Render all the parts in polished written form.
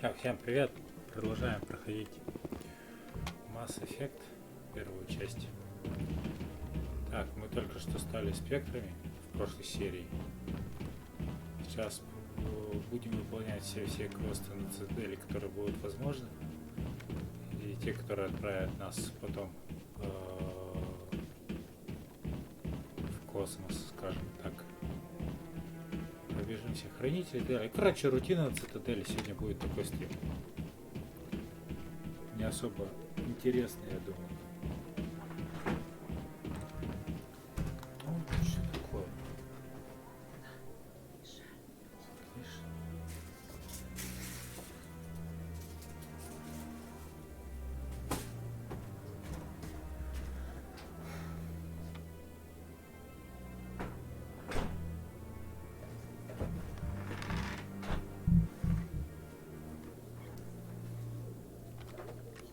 Так, всем привет! Продолжаем проходить Mass Effect, первую часть. Так, мы только что стали спектрами в прошлой серии. Сейчас будем выполнять все квесты на Цитадели, которые будут возможны. И те, которые отправят нас потом в космос, скажем так. Пробежим всех хранителей. Да. И, короче, рутина на Цитадели. Сегодня будет такой стрим. Не особо интересный, я думаю. Ну, что такое?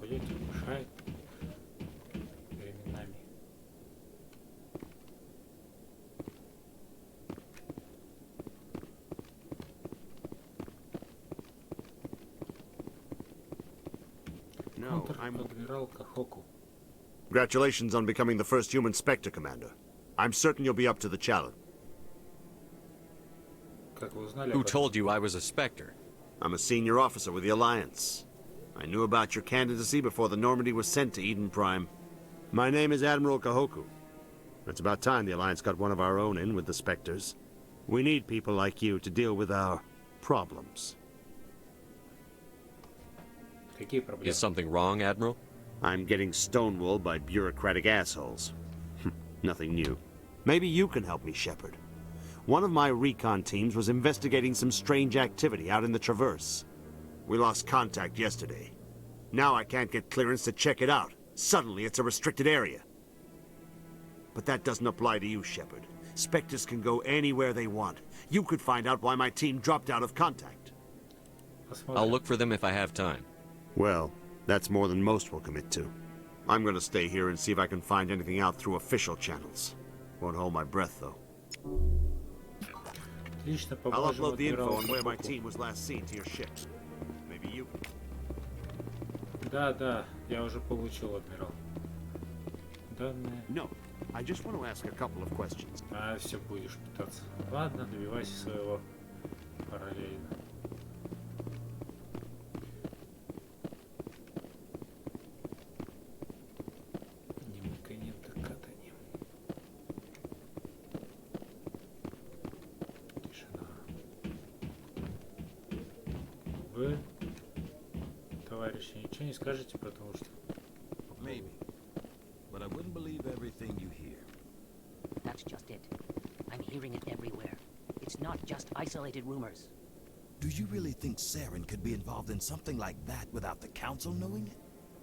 Мешает временами. Контр-адмирал Кахоку. Congratulations on becoming the first human Spectre, Commander. I'm certain you'll be up to the challenge. Как вы узнали? Who told you I was a Spectre? I'm a senior officer with the Alliance. I knew about your candidacy before the Normandy was sent to Eden Prime. My name is Admiral Kahoku. It's about time the Alliance got one of our own in with the Spectres. We need people like you to deal with our problems. Какие проблемы? Is something wrong, Admiral? I'm getting stonewalled by bureaucratic assholes. Nothing new. Maybe you can help me, Shepard. One of my recon teams was investigating some strange activity out in the Traverse. We lost contact yesterday. Now I can't get clearance to check it out. Suddenly it's a restricted area. But that doesn't apply to you, Shepard. Spectres can go anywhere they want. You could find out why my team dropped out of contact. I'll look for them if I have time. Well, that's more than most will commit to. I'm gonna stay here and see if I can find anything out through official channels. Won't hold my breath, though. I'll upload the info on where my team was last seen to your ship. Maybe you... Да, я уже получил, адмирал. Данные. No, I just want to ask a couple of questions. А, все будешь пытаться. Ладно, добивайся своего параллельно. Вы, товарищи, ничего не скажете, потому что... Maybe, but I wouldn't believe everything you hear. That's just it. I'm hearing it everywhere. It's not just isolated rumors. Do you really think Saren could be involved in something like that without the Council knowing it?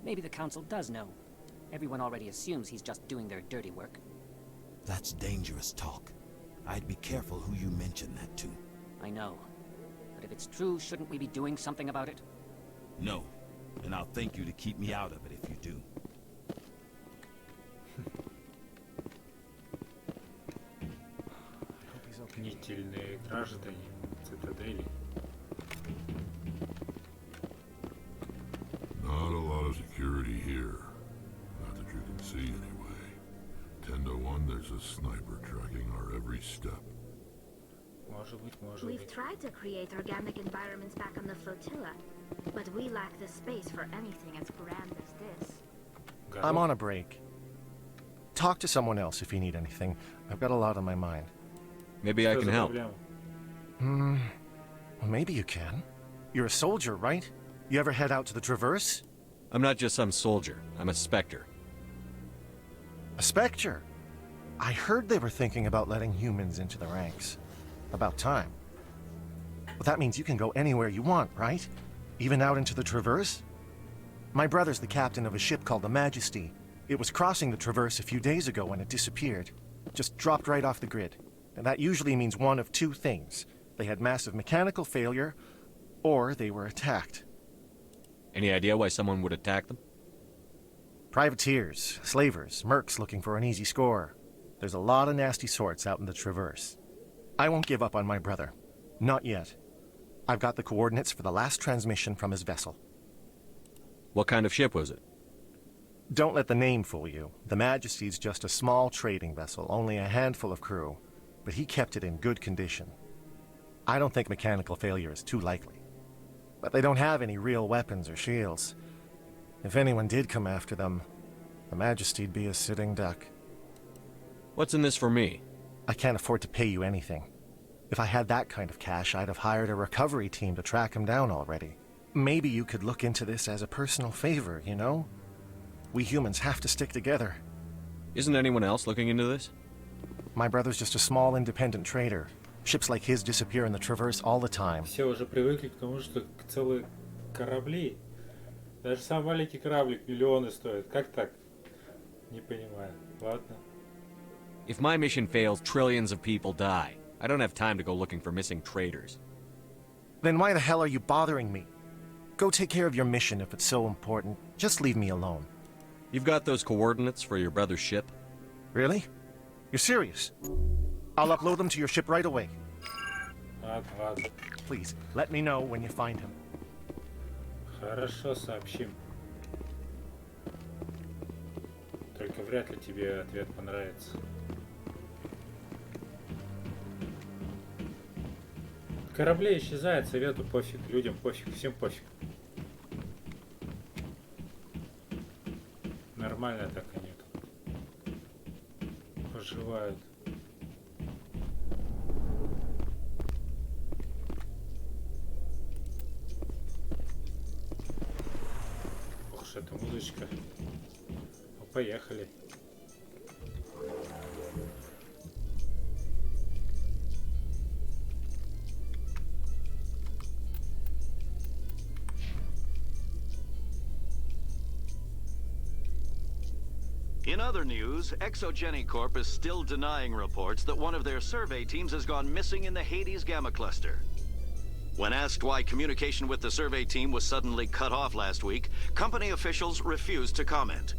Maybe the Council does know. Everyone already assumes he's just doing their dirty work. That's dangerous talk. I'd be careful who you mention that to. I know. But if it's true, shouldn't we be doing something about it? No, and I'll thank you to keep me out of it if you do. Мнительные граждане Цитадели. Not a lot of security here. Not that you can see anyway. 10 to 1, there's a sniper tracking our every step. Может быть. We've tried to create organic environments back on the flotilla, but we lack the space for anything as grand as this. I'm on a break. Talk to someone else if you need anything. I've got a lot on my mind. Maybe I can help. Well, maybe you can. You're a soldier, right? You ever head out to the Traverse? I'm not just some soldier. I'm a Spectre. A Spectre? I heard they were thinking about letting humans into the ranks. About time. Well, that means you can go anywhere you want, right? Even out into the Traverse? My brother's the captain of a ship called the Majesty. It was crossing the Traverse a few days ago when it disappeared. Just dropped right off the grid. And that usually means one of two things. They had massive mechanical failure, or they were attacked. Any idea why someone would attack them? Privateers, slavers, mercs looking for an easy score. There's a lot of nasty sorts out in the Traverse. I won't give up on my brother. Not yet. I've got the coordinates for the last transmission from his vessel. What kind of ship was it? Don't let the name fool you. The Majesty's just a small trading vessel, only a handful of crew, but he kept it in good condition. I don't think mechanical failure is too likely. But they don't have any real weapons or shields. If anyone did come after them, the Majesty'd be a sitting duck. What's in this for me? I can't afford to pay you anything. If I had that kind of cash, I'd have hired a recovery team to track him down already. Maybe you could look into this as a personal favor, you know? We humans have to stick together. Isn't anyone else looking into this? My brother's just a small independent trader. Ships like his disappear in the Traverse all the time. Все уже привыкли к тому, что целые корабли, даже сам маленький кораблик миллионы стоит. Как так? Не понимаю. Ладно. If my mission fails, trillions of people die. I don't have time to go looking for missing traders. Then why the hell are you bothering me? Go take care of your mission if it's so important. Just leave me alone. You've got those coordinates for your brother's ship? Really? You're serious? I'll upload them to your ship right away. Ладно, ладно. Please, let me know when you find him. Хорошо, сообщим. Только вряд ли тебе ответ понравится. Корабли исчезают, совету пофиг, людям пофиг, всем пофиг. Нормально так они тут поживают. Ох уж эта музычка. Ну, поехали. In other news, Exogeny Corp is still denying reports that one of their survey teams has gone missing in the Hades Gamma Cluster. When asked why communication with the survey team was suddenly cut off last week, company officials refused to comment.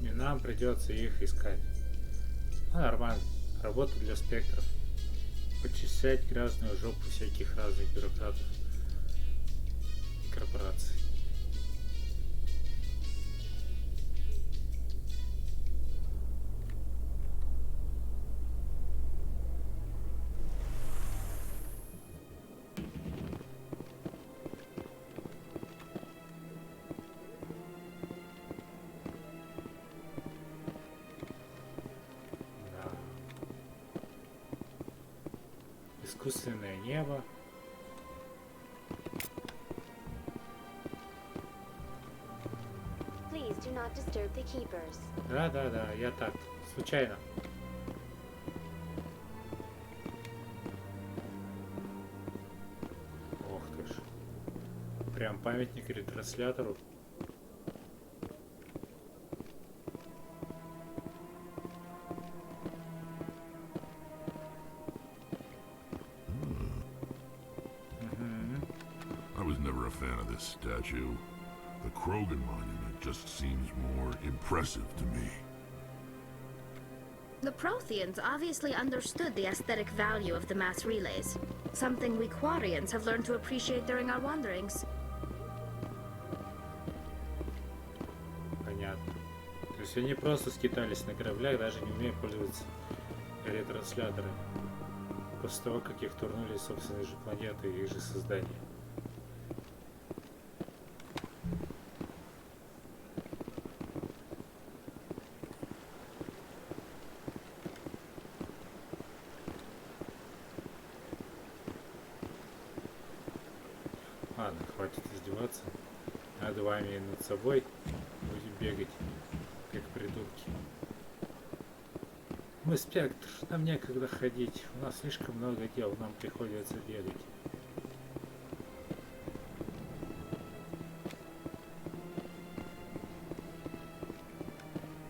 И нам придется их искать. Ну, нормально. Работа для спектров. Почесать грязную жопу всяких разных бюрократов и корпораций. Искусственное небо. Please do not disturb the keepers. Да, я так, случайно. Ох ты ж. Прям памятник ретранслятору. I was never a fan of this statue. The Krogan monument just seems more impressive to me. The Protheans obviously understood the aesthetic value of the mass relays, something we Quarians have learned to appreciate during our wanderings. Понятно. То есть они просто скитались на кораблях, даже не умея пользоваться ретрансляторами. После того, как их турнули с собственной же планеты и их же создания. Ладно, хватит издеваться. Над вами и над собой будем бегать, как придурки. Мы спектр, нам некогда ходить. У нас слишком много дел, нам приходится бегать.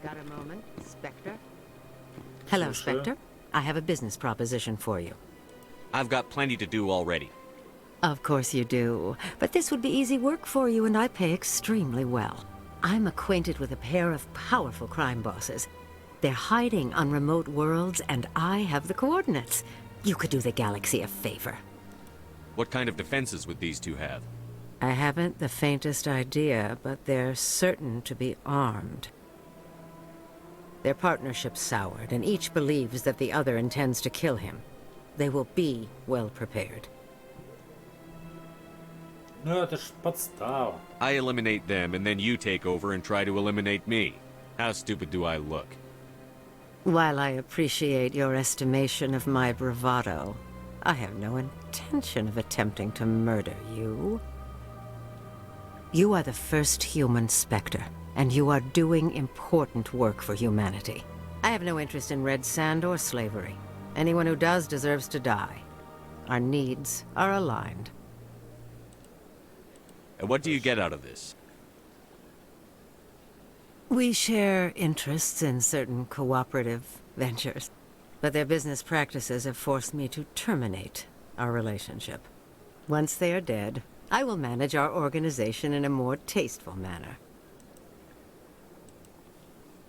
Got a moment, Spectre? Hello, Слушаю. Spectre. I have a business proposition for you. I've got plenty to do already. Of course you do. But this would be easy work for you, and I pay extremely well. I'm acquainted with a pair of powerful crime bosses. They're hiding on remote worlds, and I have the coordinates. You could do the galaxy a favor. What kind of defenses would these two have? I haven't the faintest idea, but they're certain to be armed. Their partnership's soured, and each believes that the other intends to kill him. They will be well prepared. Ну это ж подстава. I eliminate them, and then you take over and try to eliminate me. How stupid do I look? While I appreciate your estimation of my bravado, I have no intention of attempting to murder you. You are the first human Spectre, and you are doing important work for humanity. I have no interest in red sand or slavery. Anyone who does deserves to die. Our needs are aligned. And what do you get out of this? We share interests in certain cooperative ventures, but their business practices have forced me to terminate our relationship. Once they are dead, I will manage our organization in a more tasteful manner.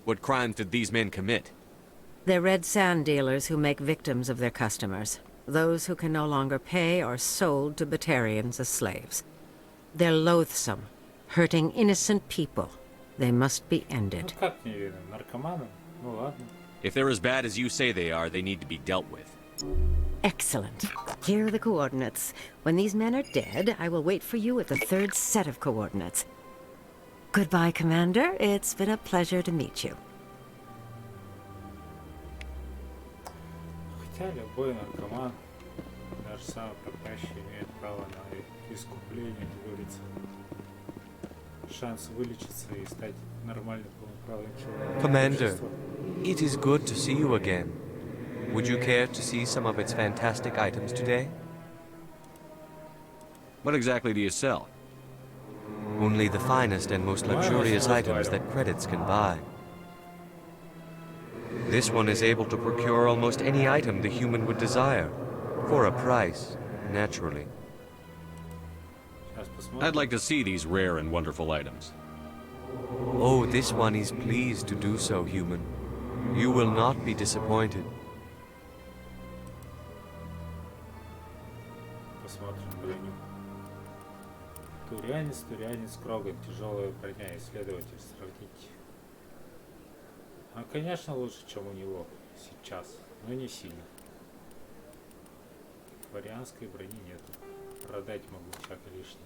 What crimes did these men commit? They're red sand dealers who make victims of their customers. Those who can no longer pay are sold to Batarians as slaves. They're loathsome, hurting innocent people. They must be Ну ended. как не видно? Наркоманы? Ну ладно. If they're as bad as you say they are, they need to be dealt with. Excellent. Here are the coordinates. When these men are dead, I will wait for you at the third set of coordinates. Goodbye, Commander. It's been a pleasure to meet you. Хотя любой наркоман, даже самый пропащий, имеет право на искупление, как говорится. Шанс вылечиться и стать нормальным полноправным человеком. Commander, it is good to see you again. Would you care to see some of its fantastic items today? What exactly do you sell? Only the finest and most luxurious items that credits can buy. This one is able to procure almost any item the human would desire, for a price, naturally. Сейчас посмотрим. I'd like to see these rare and wonderful items. Oh, this one is pleased to do so, human. You will not be disappointed. Посмотрим броню. Турянец, Кроган, тяжелая броня, исследователь, сравнить. А, конечно, лучше, чем у него сейчас, но не сильно. Варианской брони нету. Продать могу всякое лишнее.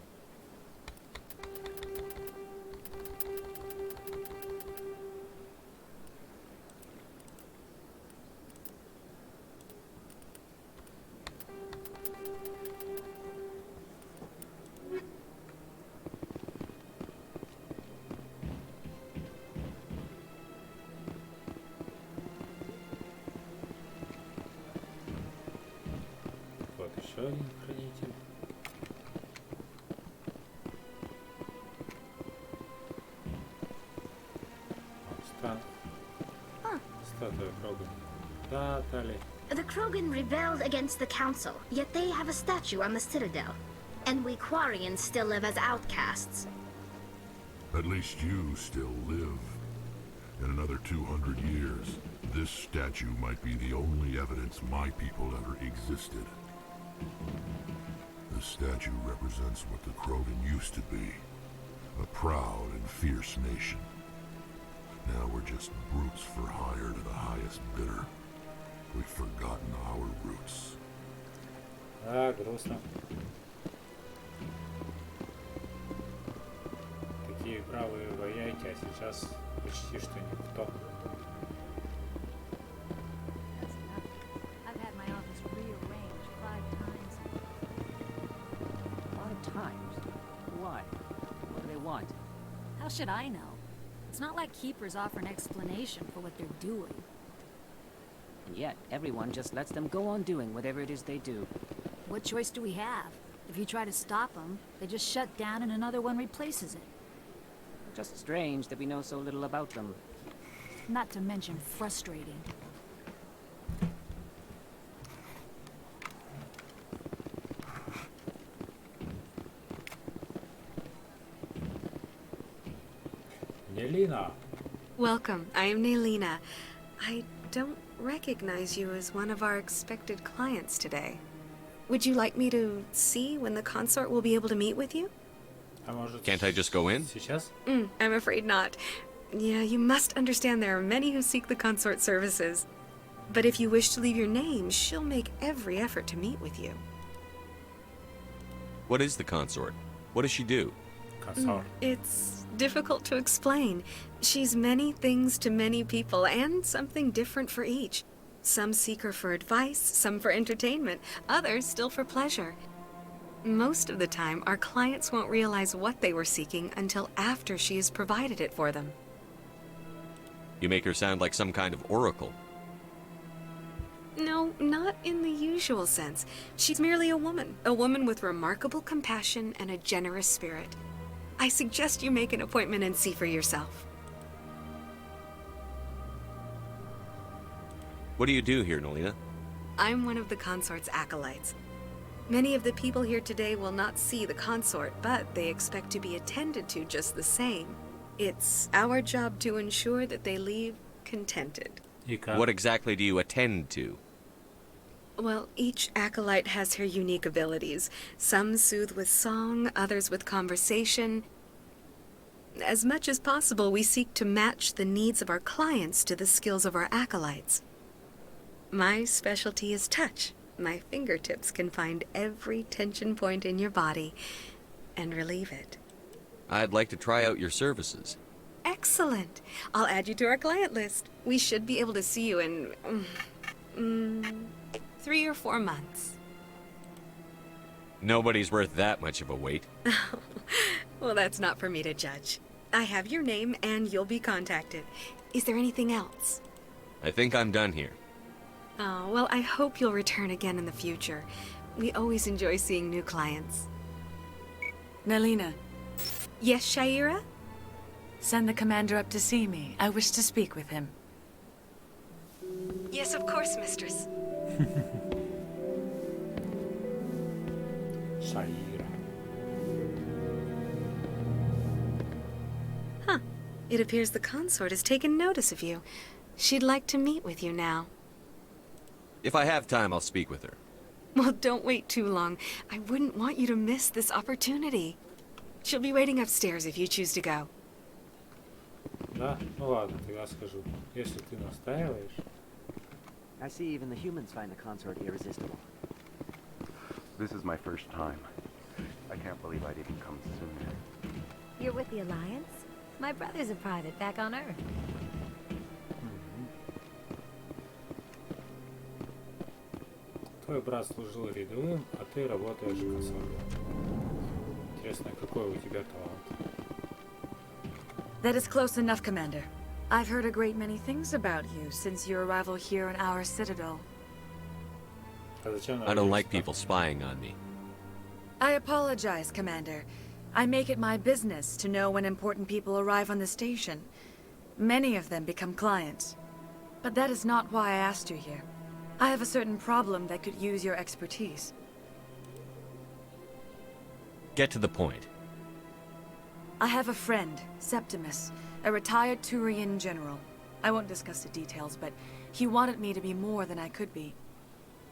Вот еще один хранитель. Статуя Крогана. Да, Тали. The Krogan rebelled against the Council, yet they have a statue on the Citadel. And we Quarians still live as outcasts. At least you still live. In another 200 years, this statue might be the only evidence my people ever existed. The statue represents what the Krogan used to be. A proud and fierce nation. Now we're just brutes for hire to the highest bidder. We've forgotten our roots. Да, грустно. Такие бравые вояки, а сейчас почти что никто. I've had my office rearranged 5 times. 5 times? Why? What do they want? How should I know? It's not like keepers offer an explanation for what they're doing. And yet, everyone just lets them go on doing whatever it is they do. What choice do we have? If you try to stop them, they just shut down and another one replaces it. Just strange that we know so little about them. Not to mention frustrating. Нелина. Welcome. I am Nelina. I don't recognize you as one of our expected clients today. Would you like me to see when the consort will be able to meet with you? Can't I just go in? Сейчас? I'm afraid not. Yeah, you must understand there are many who seek the consort services. But if you wish to leave your name, she'll make every effort to meet with you. What is the consort? What does she do? Consort. It's difficult to explain. She's many things to many people, and something different for each. Some seek her for advice, some for entertainment, others still for pleasure. Most of the time, our clients won't realize what they were seeking until after she has provided it for them. You make her sound like some kind of oracle. No, not in the usual sense. She's merely a woman with remarkable compassion and a generous spirit. I suggest you make an appointment and see for yourself. What do you do here, Nolina? I'm one of the consort's acolytes. Many of the people here today will not see the consort, but they expect to be attended to just the same. It's our job to ensure that they leave contented. What exactly do you attend to? Well, each acolyte has her unique abilities. Some soothe with song, others with conversation. As much as possible, we seek to match the needs of our clients to the skills of our acolytes. My specialty is touch. My fingertips can find every tension point in your body and relieve it. I'd like to try out your services. Excellent. I'll add you to our client list. We should be able to see you in 3 or 4 months. Nobody's worth that much of a wait. Well, that's not for me to judge. I have your name and you'll be contacted. Is there anything else? I think I'm done here. Oh, well, I hope you'll return again in the future. We always enjoy seeing new clients. Nolina. Yes, Shaira? Send the commander up to see me. I wish to speak with him. Yes, of course, mistress. Shaira. Huh. It appears the consort has taken notice of you. She'd like to meet with you now. If I have time, I'll speak with her. Well, don't wait too long. I wouldn't want you to miss this opportunity. She'll be waiting upstairs if you choose to go. Да? Ну ладно, тогда скажу. Если ты настаиваешь. I see even the humans find the consort irresistible. This is my first time. I can't believe I didn't come sooner. You're with the Alliance? My brother's a private back on Earth. Твой брат служил рядовым, а ты работаешь в консорте. Интересно, какой у тебя талант? That is close enough, Commander. I've heard a great many things about you since your arrival here in our citadel. I don't like people spying on me. I apologize, Commander. I make it my business to know when important people arrive on the station. Many of them become clients. But that is not why I asked you here. I have a certain problem that could use your expertise. Get to the point. I have a friend, Septimus, a retired Turian general. I won't discuss the details, but he wanted me to be more than I could be.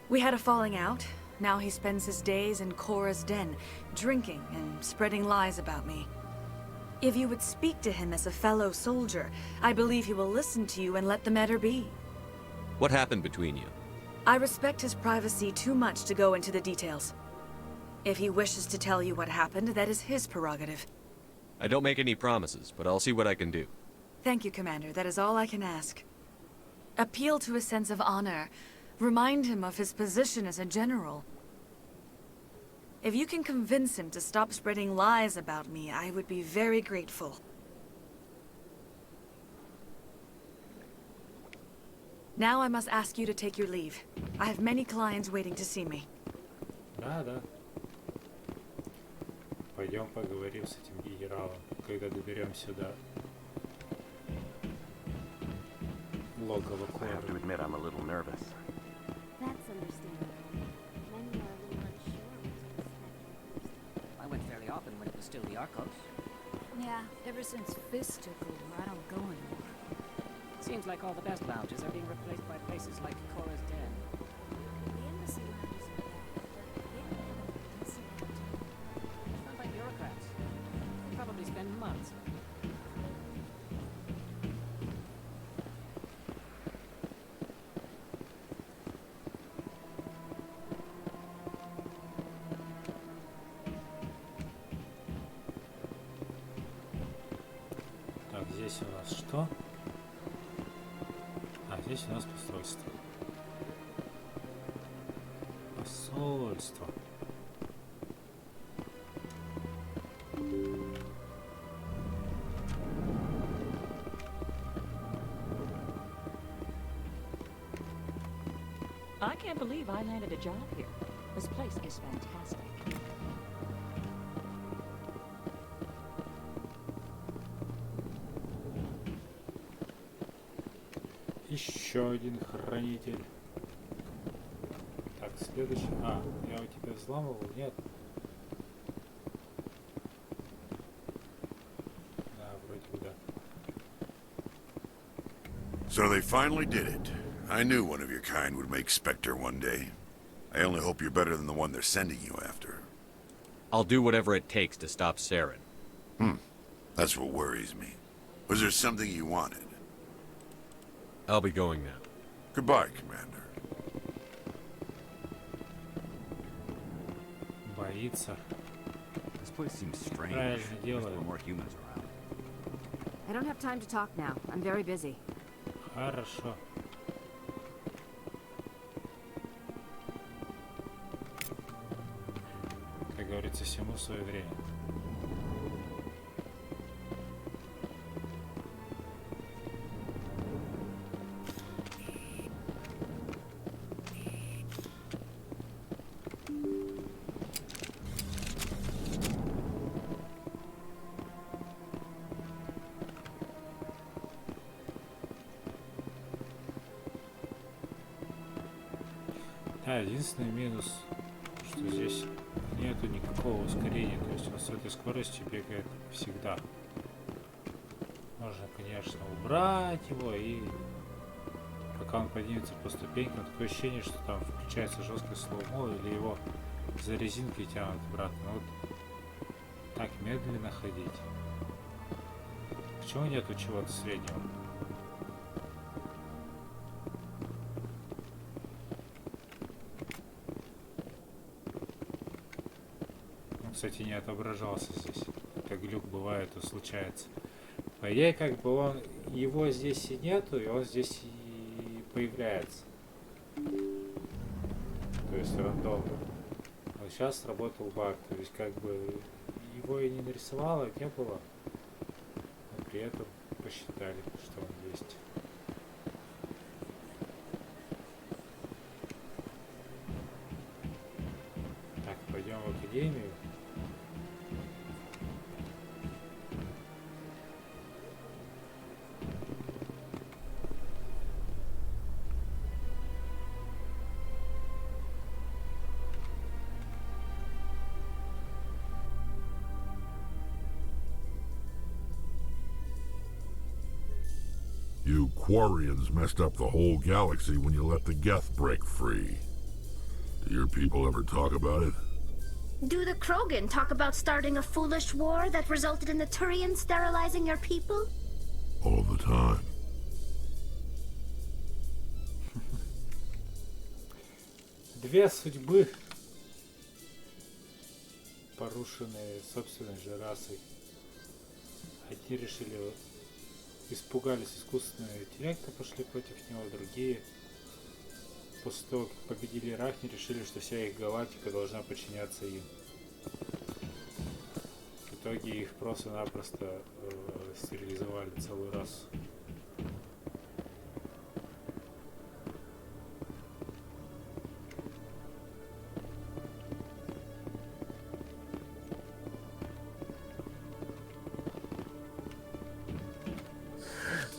We had a falling out. Now he spends his days in Korra's den, drinking and spreading lies about me. If you would speak to him as a fellow soldier, I believe he will listen to you and let the matter be. What happened between you? I respect his privacy too much to go into the details. If he wishes to tell you what happened, that is his prerogative. I don't make any promises, but I'll see what I can do. Thank you, Commander. That is all I can ask. Appeal to his sense of honor. Remind him of his position as a general. If you can convince him to stop spreading lies about me, I would be very grateful. Now I must ask you to take your leave. I have many clients waiting to see me. Да, да. Пойдем поговорим с этим генералом, когда доберемся до логова Корры. I have to admit I'm a little nervous. That's understandable. Many are a little unsure. I went fairly often when it was still the Arcos. Yeah, ever since Fist took over, I don't go anymore. Seems like all the best lounges are being replaced by places like Cora's Den. The embassy lounges are bad, but they don't have a decent entertainment. Run by bureaucrats. They probably spend months. Так, здесь у нас что? А здесь у нас посольство. Посольство. I can't believe I landed a job here. This place is fantastic. Еще один хранитель. Так, следующий. А, я у тебя взламывал? Нет. Да, вроде бы да. So they finally did it. I knew one of your kind would make Spectre one day. I only hope you're better than the one they're sending you after. I'll do whatever it takes to stop Saren. That's what worries me. Was there something you wanted? I'll be going now. Goodbye, Commander. Боится. This place seems strange. Правильно Wish делает. there were more humans around. I don't have time to talk now. I'm very busy. Хорошо. Как говорится, всему свое время. Да, единственный минус, что здесь нету никакого ускорения, то есть он с этой скоростью бегает всегда. Можно, конечно, убрать его, и пока он поднимется по ступенькам, такое ощущение, что там включается жесткое слоумо, или его за резинкой тянут обратно. Вот так медленно ходить. Почему нету чего-то среднего? Кстати, не отображался здесь. Это глюк бывает и случается. По идее, как бы он его здесь и нету, и он здесь и появляется. То есть рандомно. Вот сейчас сработал баг. То есть как бы его и не нарисовало, не было. Но при этом посчитали, что он есть. Так, пойдем в академию. You Quarians messed up the whole galaxy when you let the Geth break free. Do your people ever talk about it? Do the Krogan talk about starting a foolish war that resulted in the Turians sterilizing your people? All the time. Две судьбы, порушенные собственной же расой. Одни решили, испугались искусственного интеллекта, пошли против него, другие, после того, как победили Рахни, решили, что вся их галактика должна подчиняться им. В итоге их просто-напросто стерилизовали целую расу.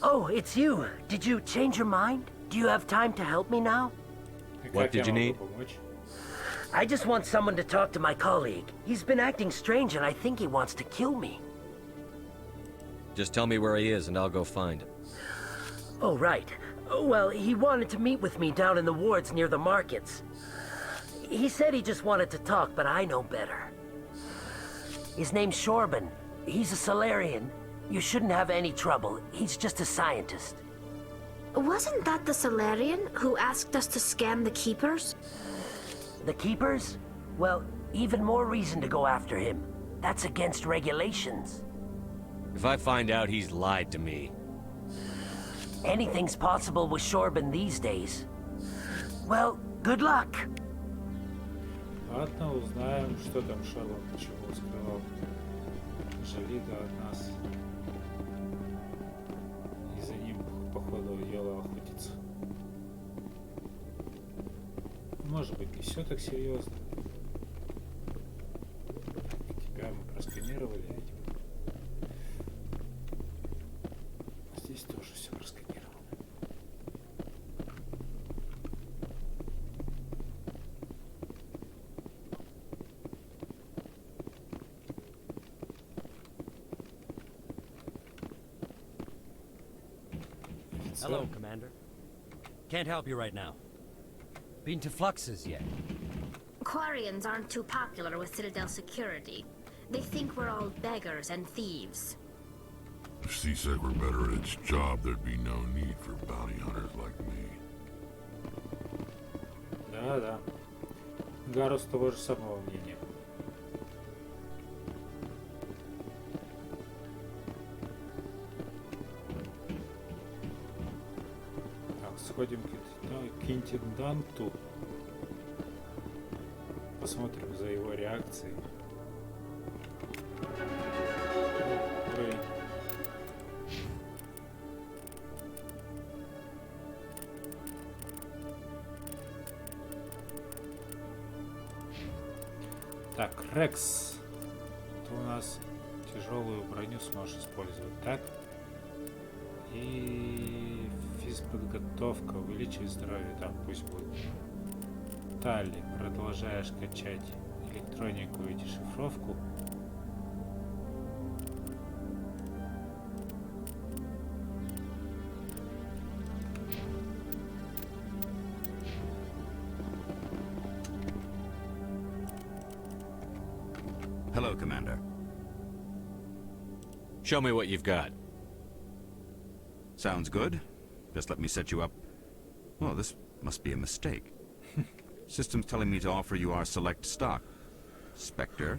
Oh, it's you. Did you change your mind? Do you have time to help me now? What did you need? I just want someone to talk to my colleague. He's been acting strange and I think he wants to kill me. Just tell me where he is and I'll go find him. Oh, right. Well, he wanted to meet with me down in the wards near the markets. He said he just wanted to talk, but I know better. His name's Shorban. He's a Solarian. You shouldn't have any trouble. He's just a scientist. Wasn't that the Solarian who asked us to scan the Keepers? The Keepers? Well, even more reason to go after him. That's against regulations. If I find out he's lied to me... Anything's possible with Shorban these days. Well, good luck. Ладно, узнаем, что там Шерлок, почему скрывал Жалига от нас. И за ним, походу, Йола охотится. Может быть, не все так серьезно. Тебя мы просканировали этим. Здесь тоже все просканировано. Hello, Commander. Can't help you right now. Been to Fluxes yet? Quarians aren't too popular with Citadel security. They think we're all beggars and thieves. If C-Sec were better at its job, there'd be no need for bounty hunters like me. Да. Гарус того же самого мнения. Так, сходим к интенданту. Посмотрим за его реакцией. Ой. Так, Рекс. Ты у нас тяжелую броню сможешь использовать, так? И физподготовка увеличивает здоровье, так пусть будет. Талли, продолжаешь качать электронику и дешифровку. Hello, Commander. Show me what you've got. Sounds good. Just let me set you up. Oh, this must be a mistake. System's telling me to offer you our select stock. Spectre?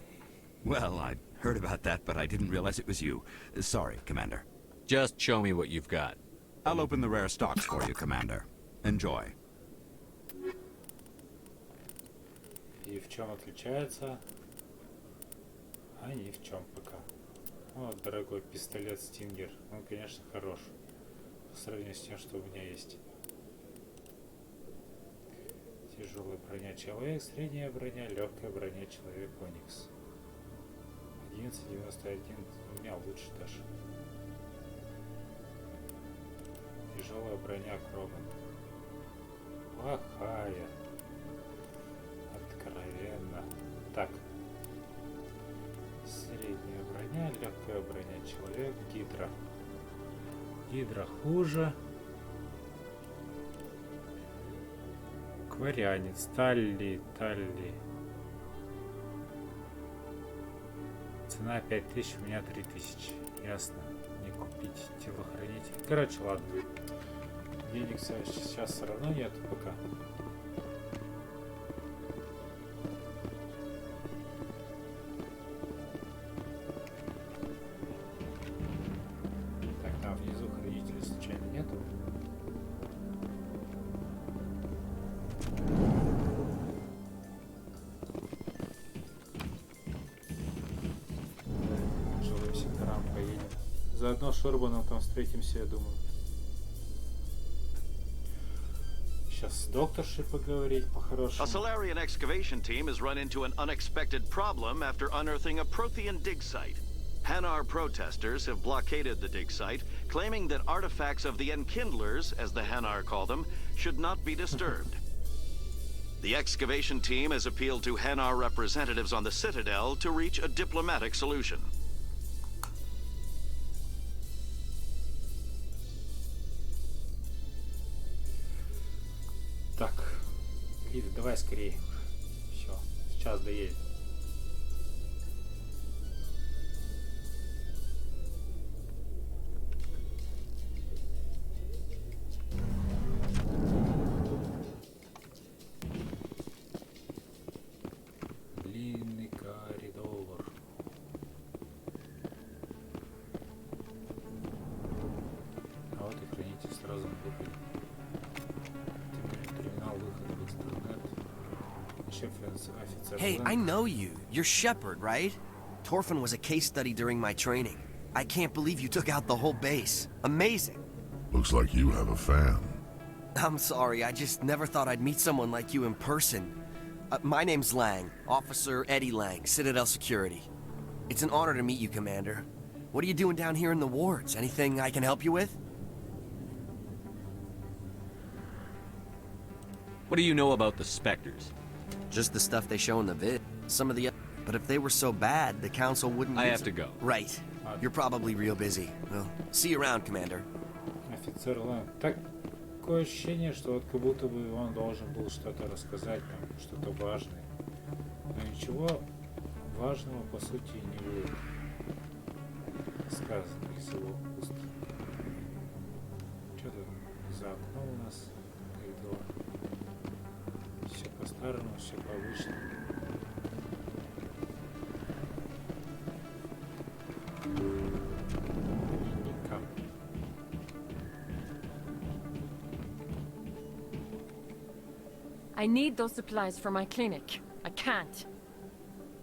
Well, I'd heard about that, but I didn't realize it was you. Sorry, Commander. Just show me what you've got. I'll open the rare stocks for you, Commander. Enjoy. И в чем отличается? А ни в чем пока. Вот, дорогой пистолет Стингер. Он, конечно, хорош. По сравнению с тем, что у меня есть. Тяжелая броня человек, средняя броня, легкая броня человек Оникс. 11.91. У меня лучше даже. Тяжелая броня Кроган. Плохая. Откровенно. Так. Средняя броня, легкая броня человек, Гидра. Гидра хуже. Кварянец, Талли. Цена 5000, у меня 3000. Ясно. Не купить телохранитель. Короче, ладно. Денег сейчас все равно нету пока. Заодно с Шорбаном там встретимся, я думаю. Сейчас с докторшей поговорить по-хорошему. A Solarian excavation team has run into an unexpected problem after unearthing a Prothean dig site. Hanar protesters have blockaded the dig site, claiming that artifacts of the Enkindlers, as the Hanar call them, should not be disturbed. The excavation team has appealed to Hanar representatives on the Citadel to reach a diplomatic solution. давай скорее. Все, сейчас доедем. Длинный коридор. А вот и хранитель сразу на выходе. Терминал выхода в интернет. Hey, I know you. You're Shepard, right? Torfin was a case study during my training. I can't believe you took out the whole base. Amazing. Looks like you have a fan. I'm sorry, I just never thought I'd meet someone like you in person. My name's Lang, Officer Eddie Lang, Citadel Security. It's an honor to meet you, Commander. What are you doing down here in the wards? Anything I can help you with? What do you know about the Spectres? Just the stuff they show in the vid. Some of the... But if they were so bad, the Council wouldn't... I have to go. Right. You're probably real busy. Well, see you around, Commander. Офицер Лэнг. Такое ощущение, что вот как будто бы он должен был что-то рассказать, там, что-то важное. Но ничего важного, по сути, не будет сказано из его уст. Что тут за окном у нас? Как дела? Все по-старому, все по-обычному. Никак. I need those supplies for my clinic. I can't.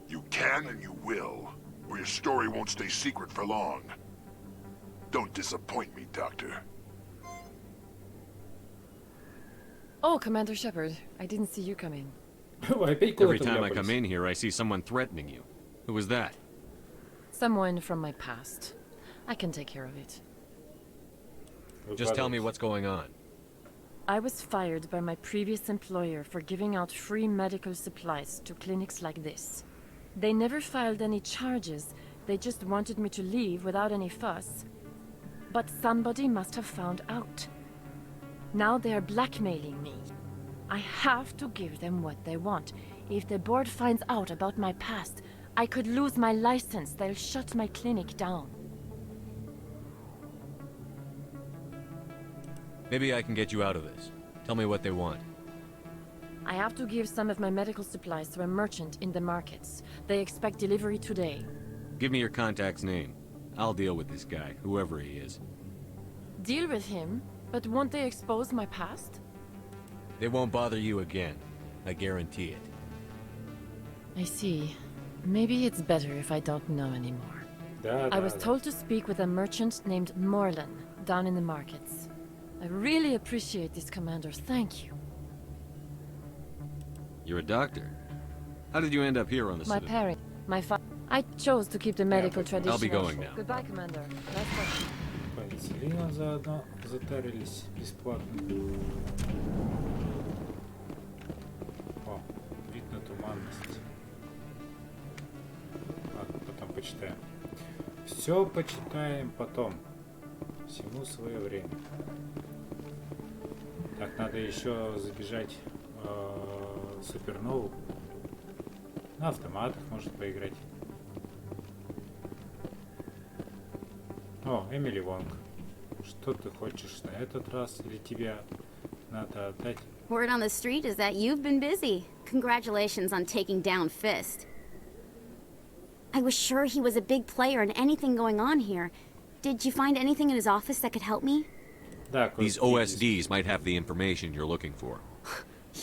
You can and you will, or your story won't stay secret for long. Don't disappoint me, Doctor. Oh, Commander Shepard, I didn't see you come in. Every time I come in here, I see someone threatening you. Who was that? Someone from my past. I can take care of it. Just tell me what's going on. I was fired by my previous employer for giving out free medical supplies to clinics like this. They never filed any charges. They just wanted me to leave without any fuss. But somebody must have found out. Now they are blackmailing me. I have to give them what they want. If the board finds out about my past, I could lose my license. They'll shut my clinic down. Maybe I can get you out of this. Tell me what they want. I have to give some of my medical supplies to a merchant in the markets. They expect delivery today. Give me your contact's name. I'll deal with this guy, whoever he is. Deal with him? But won't they expose my past? They won't bother you again. I guarantee it. I see. Maybe it's better if I don't know anymore. I was told to speak with a merchant named Morlan down in the markets. I really appreciate this, Commander. Thank you. You're a doctor. How did you end up here on the My Citadel? parents, my father. I chose to keep the medical tradition. I'll be going now. Goodbye, Commander. Nice talking. Пенициллином заодно затарились бесплатно. О, вид на туманность. Ладно, потом почитаем. Все почитаем потом. Всему свое время. Так, надо еще забежать в Супернову. На автоматах может поиграть. О, Эмили Вонг. Что ты хочешь на этот раз, или тебе надо отдать? Word on the street is that you've been busy. Congratulations on taking down Fist. I was sure he was a big player in anything going on here. Did you find anything in his office that could help me? These OSDs might have the information you're looking for.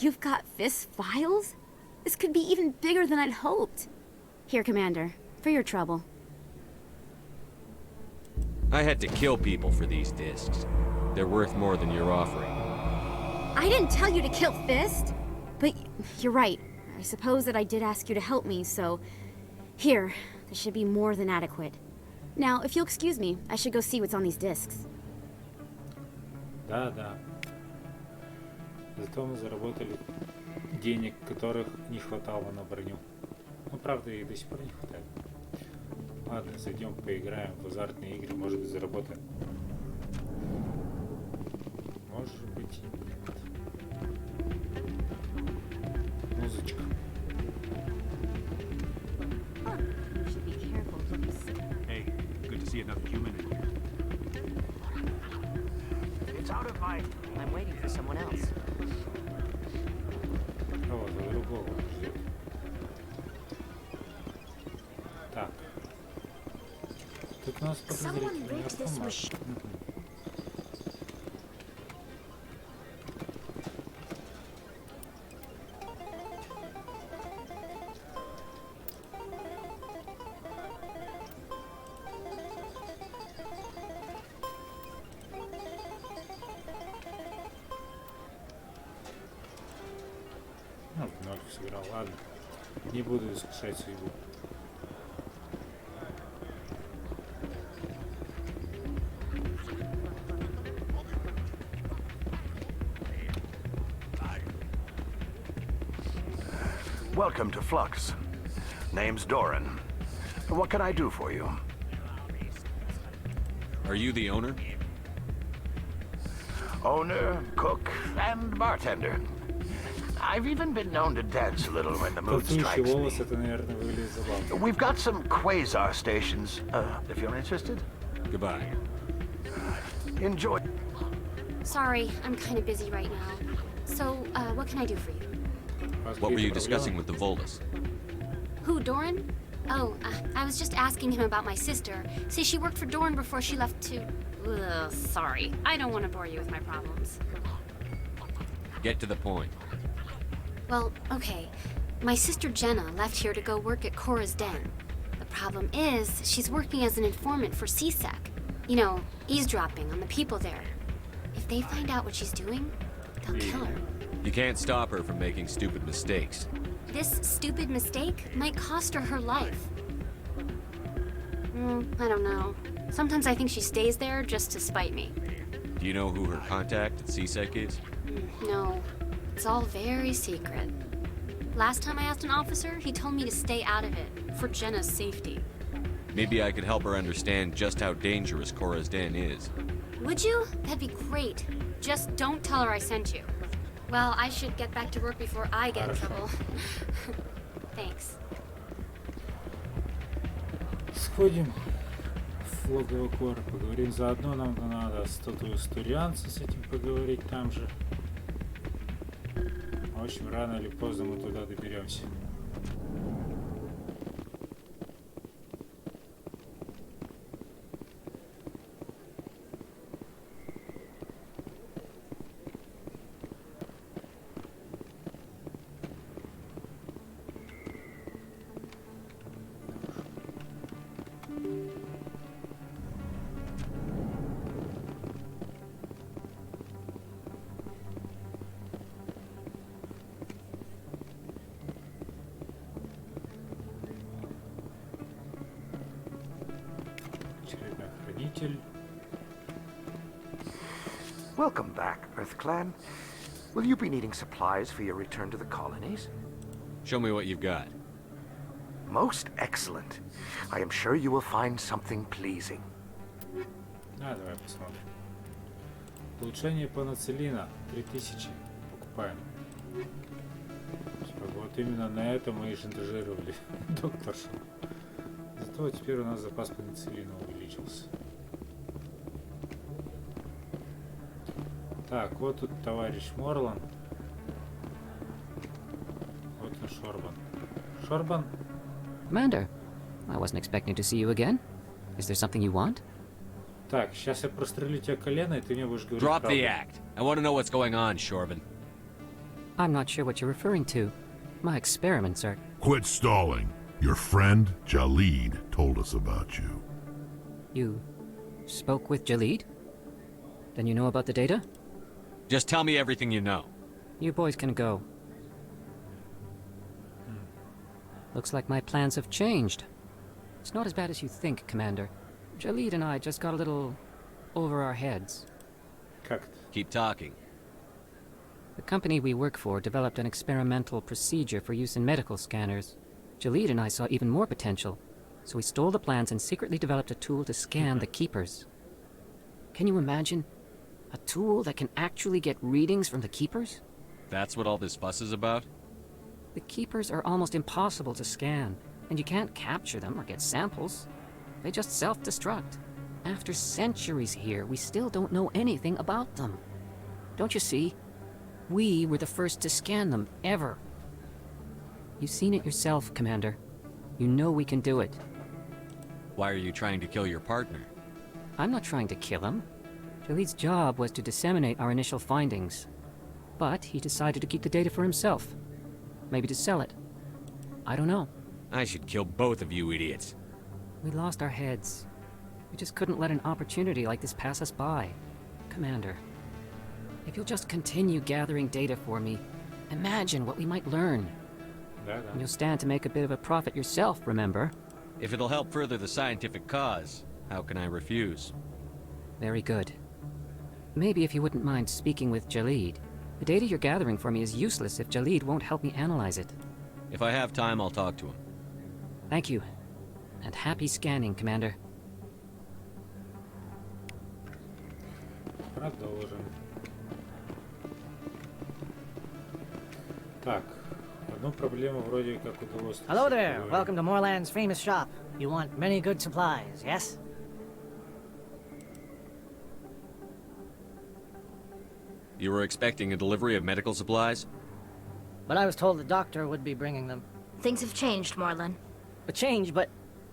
You've got Fist files? This could be even bigger than I'd hoped. Here, Commander, for your trouble. I had to kill people for these discs. They're worth more than you're offering. I didn't tell you to kill Fist. But you're right. I suppose that I did ask you to help me, so... Here, this should be more than adequate. Now, if you'll excuse me, I should go see what's on these discs. Да. Зато мы заработали денег, которых не хватало на броню. Ну, правда, и до сих пор не хватает. Ладно, зайдем, поиграем в азартные игры, может быть, заработаем. Может быть, и нет. музычка. You should be careful. Hey, good to see another human in here. It's out of my... I'm waiting for someone else. Кого-то другого ждет. Так. Тут у нас подозрительный автомат. Ну, в ноль сыграл, ладно. Не буду искушать судьбу. Welcome to Flux. Name's Doran. What can I do for you? Are you the owner? Owner, cook, and bartender. I've even been known to dance a little when the mood strikes me. Это, наверное, выглядит забавно. We've got some quasar stations, if you're interested. Goodbye. Enjoy. Sorry, I'm kind of busy right now. So, what can I do for you? What were you discussing with the Volus? Who, Doran? Oh, I was just asking him about my sister. See, she worked for Doran before she left to... Ugh, sorry. I don't want to bore you with my problems. Get to the point. Well, okay. My sister Jenna left here to go work at Cora's Den. The problem is, she's working as an informant for CSEC. You know, eavesdropping on the people there. If they find out what she's doing, they'll kill her. You can't stop her from making stupid mistakes. This stupid mistake might cost her her life. I don't know. Sometimes I think she stays there just to spite me. Do you know who her contact at CSEC is? No. It's all very secret. Last time I asked an officer, he told me to stay out of it, for Jenna's safety. Maybe I could help her understand just how dangerous Cora's Den is. Would you? That'd be great. Just don't tell her I sent you. Well, I should get back to work before I get in trouble. Thanks. Сходим в логово Кора, поговорим. Заодно нам надо статую Сторианца с этим поговорить там же. В общем, рано или поздно мы туда доберемся. Welcome back, Earth Clan. Will you be needing supplies for your return to the colonies? Show me what you've got. Most excellent. I am sure you will find something pleasing. Давай посмотрим. Улучшение пенициллина 3000. Покупаем. Вот именно на это мы и шантажировали докторшу. Зато теперь у нас запас пенициллина увеличился. Так, вот тут товарищ Морлан. Вот он Шорбан. Шорбан? Commander, I wasn't expecting to see you again. Is there something you want? Так, сейчас я прострелю тебе колено, и ты мне будешь говорить Drop правду. the act. I want to know what's going on, Shorban. I'm not sure what you're referring to. My experiments are... Quit stalling. Your friend, Jalid, told us about you. You spoke with Jalid? Then you know about the data? Just tell me everything you know. You boys can go. Looks like my plans have changed. It's not as bad as you think, Commander. Jalid and I just got a little over our heads. Keep talking. The company we work for developed an experimental procedure for use in medical scanners. Jalid and I saw even more potential, so we stole the plans and secretly developed a tool to scan the Keepers. Can you imagine? A tool that can actually get readings from the Keepers? That's what all this fuss is about? The keepers are almost impossible to scan, and you can't capture them or get samples. They just self-destruct. After centuries here, we still don't know anything about them. Don't you see? We were the first to scan them, ever. You've seen it yourself, Commander. You know we can do it. Why are you trying to kill your partner? I'm not trying to kill him. Jaleed's job was to disseminate our initial findings. But he decided to keep the data for himself. Maybe to sell it. I don't know. I should kill both of you idiots. We lost our heads. We just couldn't let an opportunity like this pass us by. Commander, if you'll just continue gathering data for me, imagine what we might learn. And you'll stand to make a bit of a profit yourself, remember? If it'll help further the scientific cause, how can I refuse? Very good. Maybe if you wouldn't mind speaking with Jaleed. The data you're gathering for me is useless if Jaleed won't help me analyze it. If I have time, I'll talk to him. Thank you. And happy scanning, Commander. Продолжим. Так, одну проблему вроде как удалось... Hello there. Welcome to Moorland's famous shop. You want many good supplies, yes? You were expecting a delivery of medical supplies? But I was told the doctor would be bringing them. Things have changed, Moorland. A change, but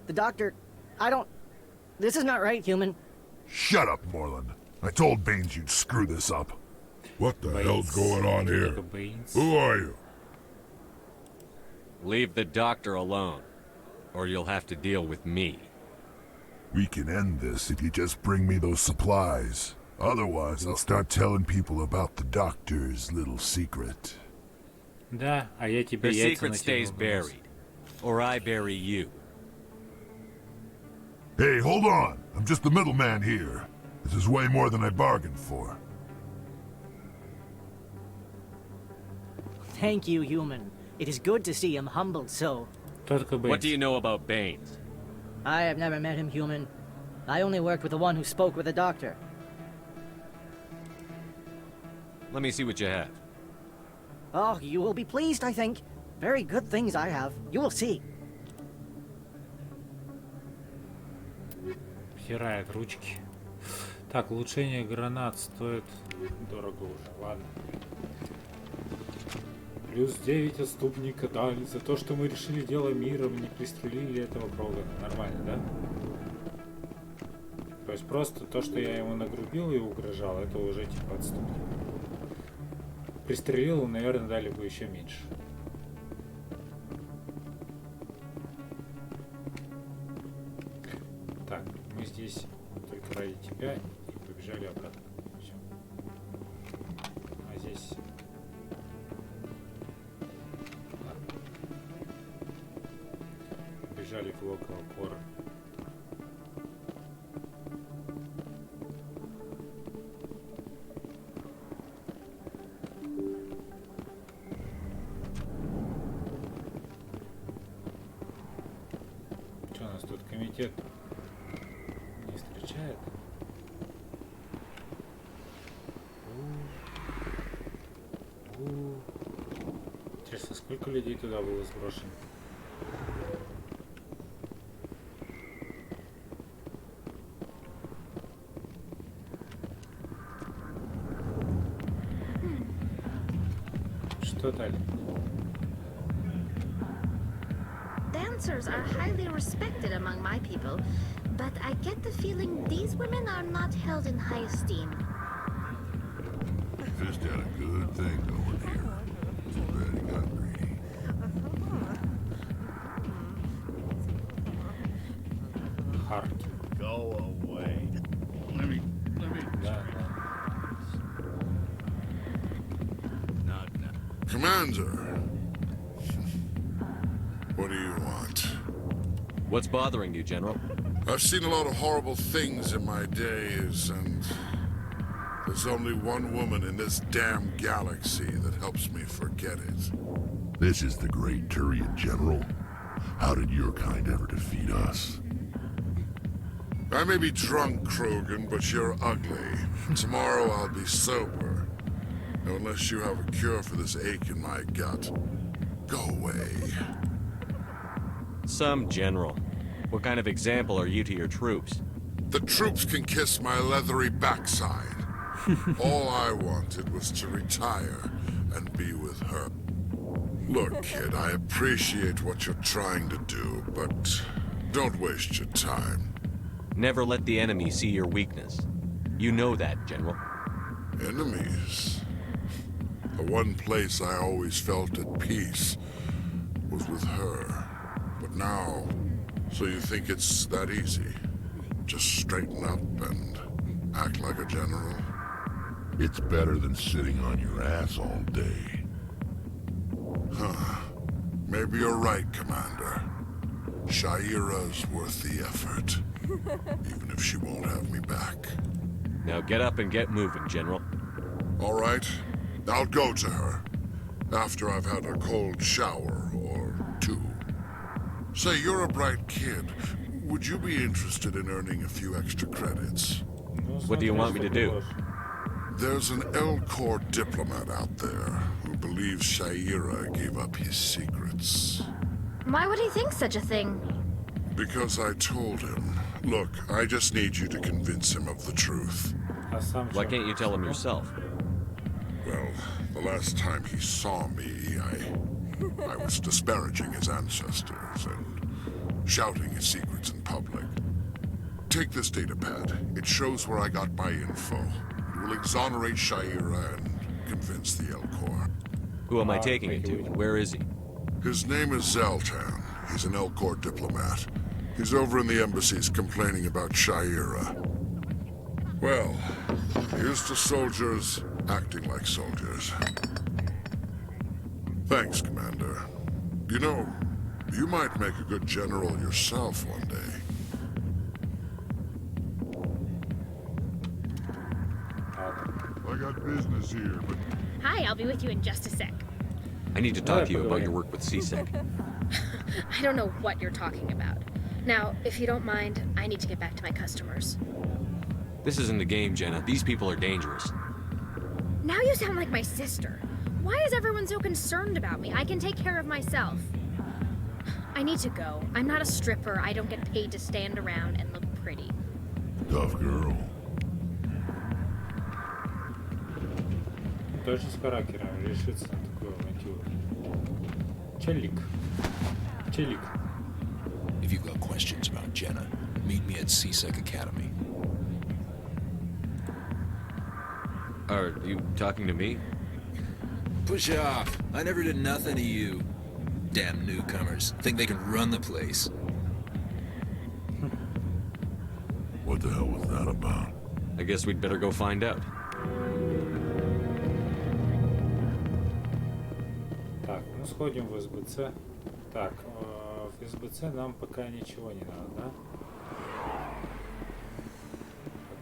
the doctor... I don't... This is not right, human. Shut up, Moorland. I told Baines you'd screw this up. What the hell's going on here? Who are you? Leave the doctor alone, or you'll have to deal with me. We can end this if you just bring me those supplies. Otherwise, I'll start telling people about the doctor's little secret. Да, а я тебе The яйца secret stays buried, or I bury you. Hey, hold on. I'm just the middleman here. This is way more than I bargained for. Thank you, human. It is good to see him humbled so. What do you know about Baines? I have never met him, human. I only worked with the one who spoke with the doctor. Let me see what you have. Oh, you will be pleased, I think. Very good things I have. You will see. Херает ручки. Так, улучшение гранат стоит дорого уже. Ладно. Плюс 9 отступника дали за то, что мы решили дело миром, не пристрелили этого Крогана. Нормально, да? То есть просто то, что я ему нагрубил и угрожал, это уже типа отступник. Пристрелил, наверное, дали бы еще меньше. Так, мы здесь только ради тебя и побежали обратно. Все. А здесь... Бежали в логово Кора. Что у нас тут комитет не встречает? Интересно, сколько людей туда было сброшено? Что дали? Dancers are highly respected among my people, but I get the feeling these women are not held in high esteem. Just had a good thing going here. Too bad he got greedy. Hard. Go away. Let me. Да, Commander. What do you want? What's bothering you, General? I've seen a lot of horrible things in my days, and there's only one woman in this damn galaxy that helps me forget it. This is the great Turian General. How did your kind ever defeat us? I may be drunk, Krogan, but you're ugly. Tomorrow I'll be sober. Unless you have a cure for this ache in my gut. Go away. Some general. What kind of example are you to your troops? The troops can kiss my leathery backside. All I wanted was to retire and be with her. Look, kid, I appreciate what you're trying to do, but don't waste your time. Never let the enemy see your weakness. You know that, General. Enemies? The one place I always felt at peace was with her. But now, so you think it's that easy? Just straighten up and act like a general? It's better than sitting on your ass all day. Huh. Maybe you're right, Commander. Shaira's worth the effort. Even if she won't have me back. Now get up and get moving, General. All right. I'll go to her. After I've had a cold shower or two. Say, you're a bright kid. Would you be interested in earning a few extra credits? What do you want me to do? There's an L-Corps diplomat out there who believes Shaira gave up his secrets. Why would he think such a thing? Because I told him. Look, I just need you to convince him of the truth. Why can't you tell him yourself? Well, the last time he saw me, I was disparaging his ancestors and shouting his secrets in public. Take this datapad. It shows where I got my info. It will exonerate Shaira and convince the L-Corps. Who am I taking it to, and where is he? His name is Zaltan. He's an L-Corps diplomat. He's over in the embassies complaining about Shaira. Well, here's to soldiers acting like soldiers. Thanks, Commander. You know, you might make a good general yourself one day. I got business here, but... Hi, I'll be with you in just a sec. I need to talk to you about your work with CSEC. I don't know what you're talking about. Now, if you don't mind, I need to get back to my customers. This isn't a game, Jenna. These people are dangerous. Now you sound like my sister. Why is everyone so concerned about me? I can take care of myself. I need to go. I'm not a stripper. I don't get paid to stand around and look pretty. Tough girl. Тоже с характером решиться на такую авантюру. Челик. If you've got questions about Jenna, meet me at CSEC Academy. Are you talking to me? Push off. I never did nothing to you. Damn newcomers. Think they can run the place. What the hell was that about? I guess we'd better go find out. Так, ну сходим в СБЦ. Так, в СБЦ нам пока ничего не надо, да?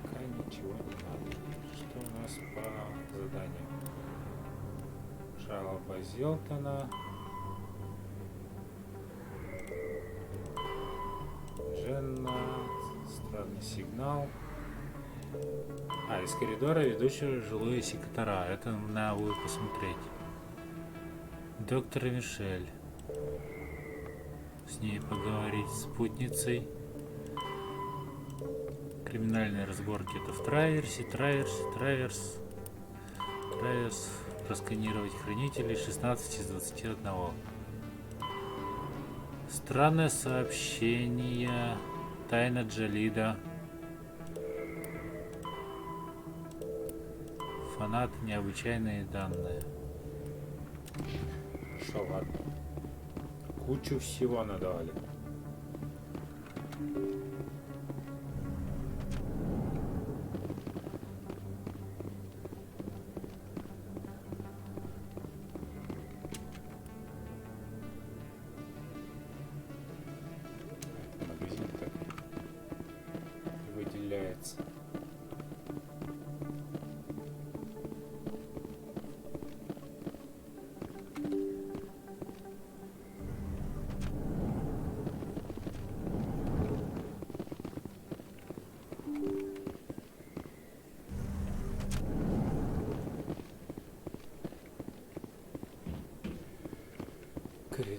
Пока ничего не надо. Что у нас по заданию? Жалоба Зелтона. Женна. Странный сигнал. Из коридора, ведущего в жилые сектора. Это надо будет посмотреть. Доктор Мишель. С ней поговорить, с спутницей. Криминальные разборки это в Траверсе. Траверс. Просканировать хранителей 16 из 21. Странное сообщение. Тайна Джалида. Фанат, необычайные данные. Хорошо, ладно. Кучу всего надавали. Магазин так выделяется.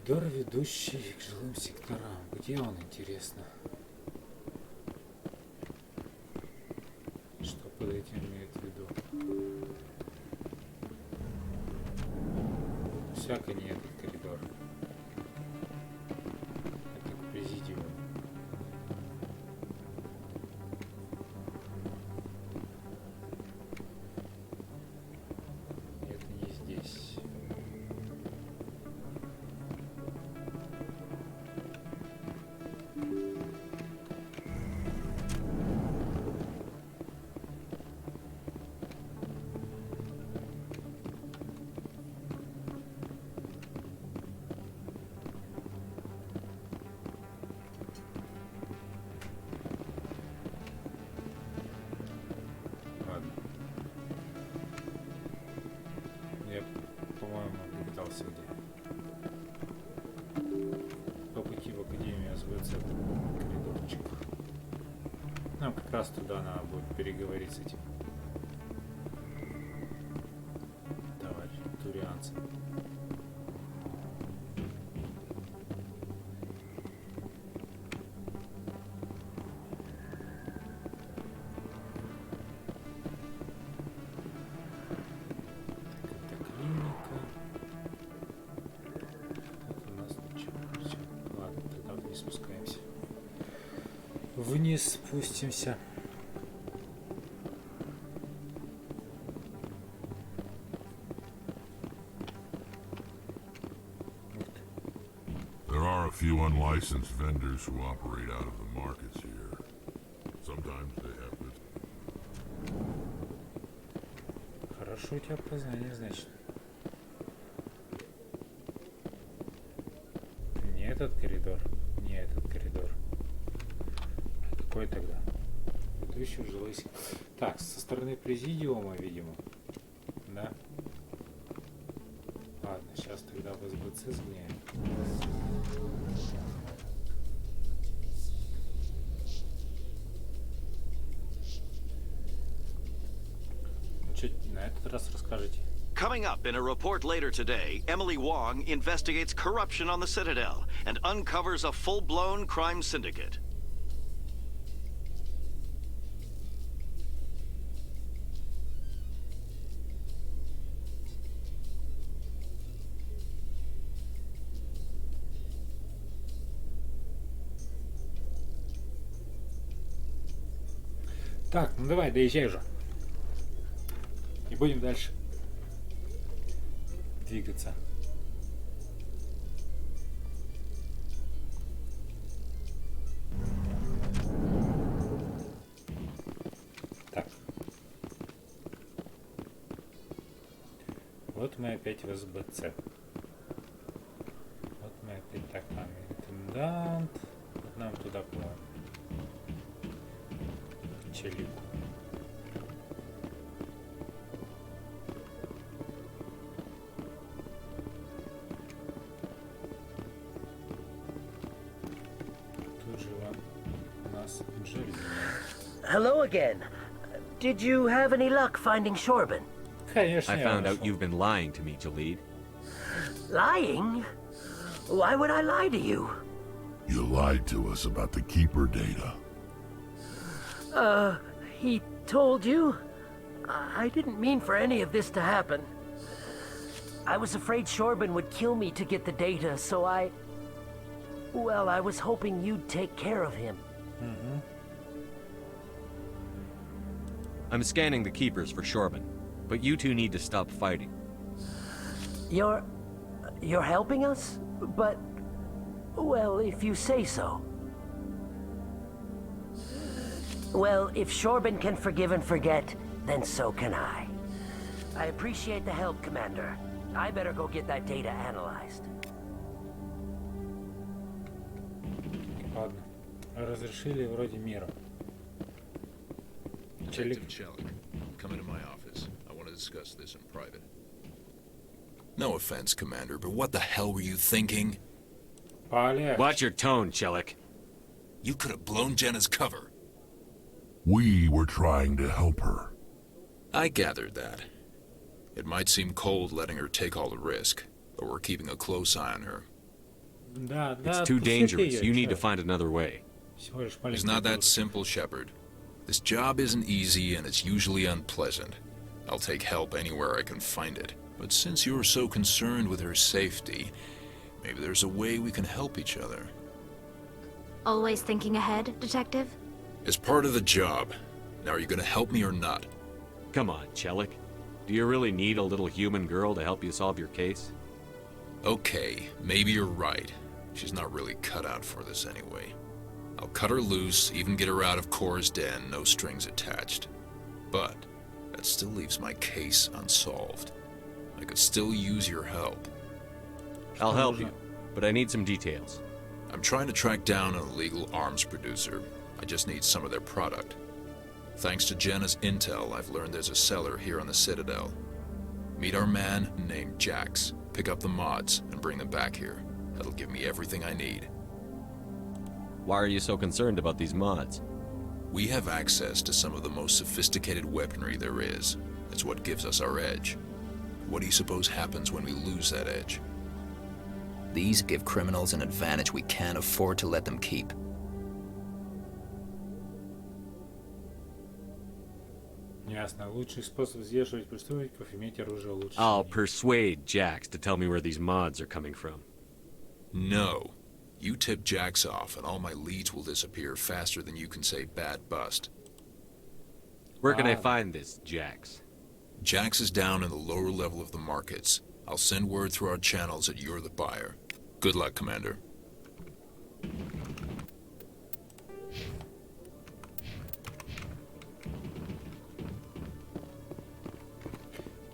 Коридор, ведущий к жилым секторам. Где он, интересно? Что под этим имеет в виду? Всяко не этот коридор. Это к президиуму. Это не здесь. Ладно. Я, по-моему, догадался где. По пути в Академию СБЦ коридорчик. Нам как раз туда надо будет переговорить с этим товарищем турианцем. Это клиника. Тут у нас ничего. Всё. Ладно, тогда вниз спускаемся. Вниз спустимся. There are a few unlicensed vendors who operate out of the markets here. Sometimes they have this. Хорошо у тебя познание, значит. Не этот коридор. Не этот коридор. Какой тогда? Ведущий в жилой сектор. Так, со стороны президиума, видимо. Да? Ладно, сейчас тогда в СБЦ сгоняем. Ну, чё, на этот раз расскажите. Coming up in a report later today, Emily Wong investigates corruption on the Citadel and uncovers a full-blown crime syndicate. Так, ну давай, доезжай уже. И будем дальше двигаться. Так. Вот мы опять в СБЦ. Вот мы опять так, там интендант. Вот нам туда, по-моему. Челику. Тут же у нас Джерри. Hello again. Did you have any luck finding Shorban? Конечно, I found out you've been lying to me, Jalid. Lying? Why would I lie to you? You lied to us about the Keeper data. He told you? I didn't mean for any of this to happen. I was afraid Shorban would kill me to get the data, so well, I was hoping you'd take care of him. Mm-hmm. I'm scanning the keepers for Shorban, but you two need to stop fighting. You're helping us? But, well, if you say so. Well, if Shorban can forgive and forget, then so can I. I appreciate the help, Commander. I better go get that data analyzed. Ладно. Разрешили вроде мира. Detective Chelik, come into my office. I want to discuss this in private. No offense, Commander, but what the hell were you thinking? Watch your tone, Chelik. You could have blown Jenna's cover. We were trying to help her. I gathered that. It might seem cold letting her take all the risk, but we're keeping a close eye on her. Да, да, It's too отпустите dangerous. её, You need чё? to find another way. Всего лишь It's маленькая not that доза. simple, Shepard. This job isn't easy and it's usually unpleasant. I'll take help anywhere I can find it. But since you're so concerned with her safety, maybe there's a way we can help each other. Always thinking ahead, Detective? It's part of the job. Now are you gonna help me or not? Come on, Chelik. Do you really need a little human girl to help you solve your case? Okay, maybe you're right. She's not really cut out for this anyway. I'll cut her loose, even get her out of Cora's den, no strings attached. But that still leaves my case unsolved. I could still use your help. I'll help you, but I need some details. I'm trying to track down an illegal arms producer. I just need some of their product. Thanks to Jenna's intel, I've learned there's a seller here on the Citadel. Meet our man named Jax. Pick up the mods and bring them back here. That'll give me everything I need. Why are you so concerned about these mods? We have access to some of the most sophisticated weaponry there is. It's what gives us our edge. What do you suppose happens when we lose that edge? These give criminals an advantage we can't afford to let them keep. Ясно. Лучший способ сдерживать преступников — иметь оружие лучше. I'll persuade Jax to tell me where these mods are coming from. No. You tip Jax off and all my leads will disappear faster than you can say bad bust. Where can I find this, Jax? Jax is down in the lower level of the markets. I'll send word through our channels that you're the buyer. Good luck, Commander.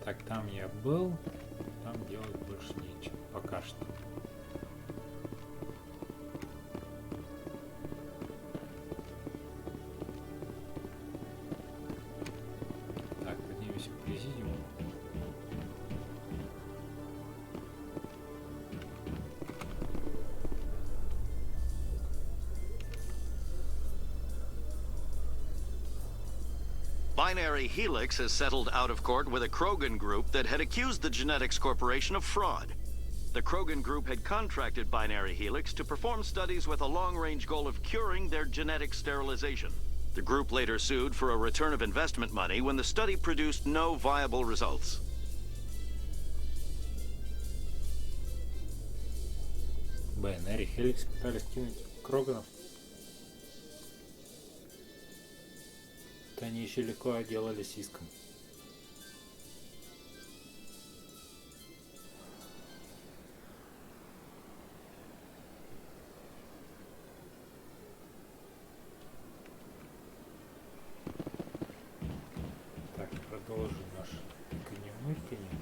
Так, там я был. Там делать больше нечего. Пока что. Так, поднимемся к президиуму. Binary Helix has settled out of court with a Krogan group that had accused the Genetics Corporation of fraud. The Krogan group had contracted Binary Helix to perform studies with a long-range goal of curing their genetic sterilization. The group later sued for a return of investment money when the study produced no viable results. Binary Helix пытались кинуть Кроганов. Они еще легко отделались иском. Так, продолжим наш тыканье-мыканье.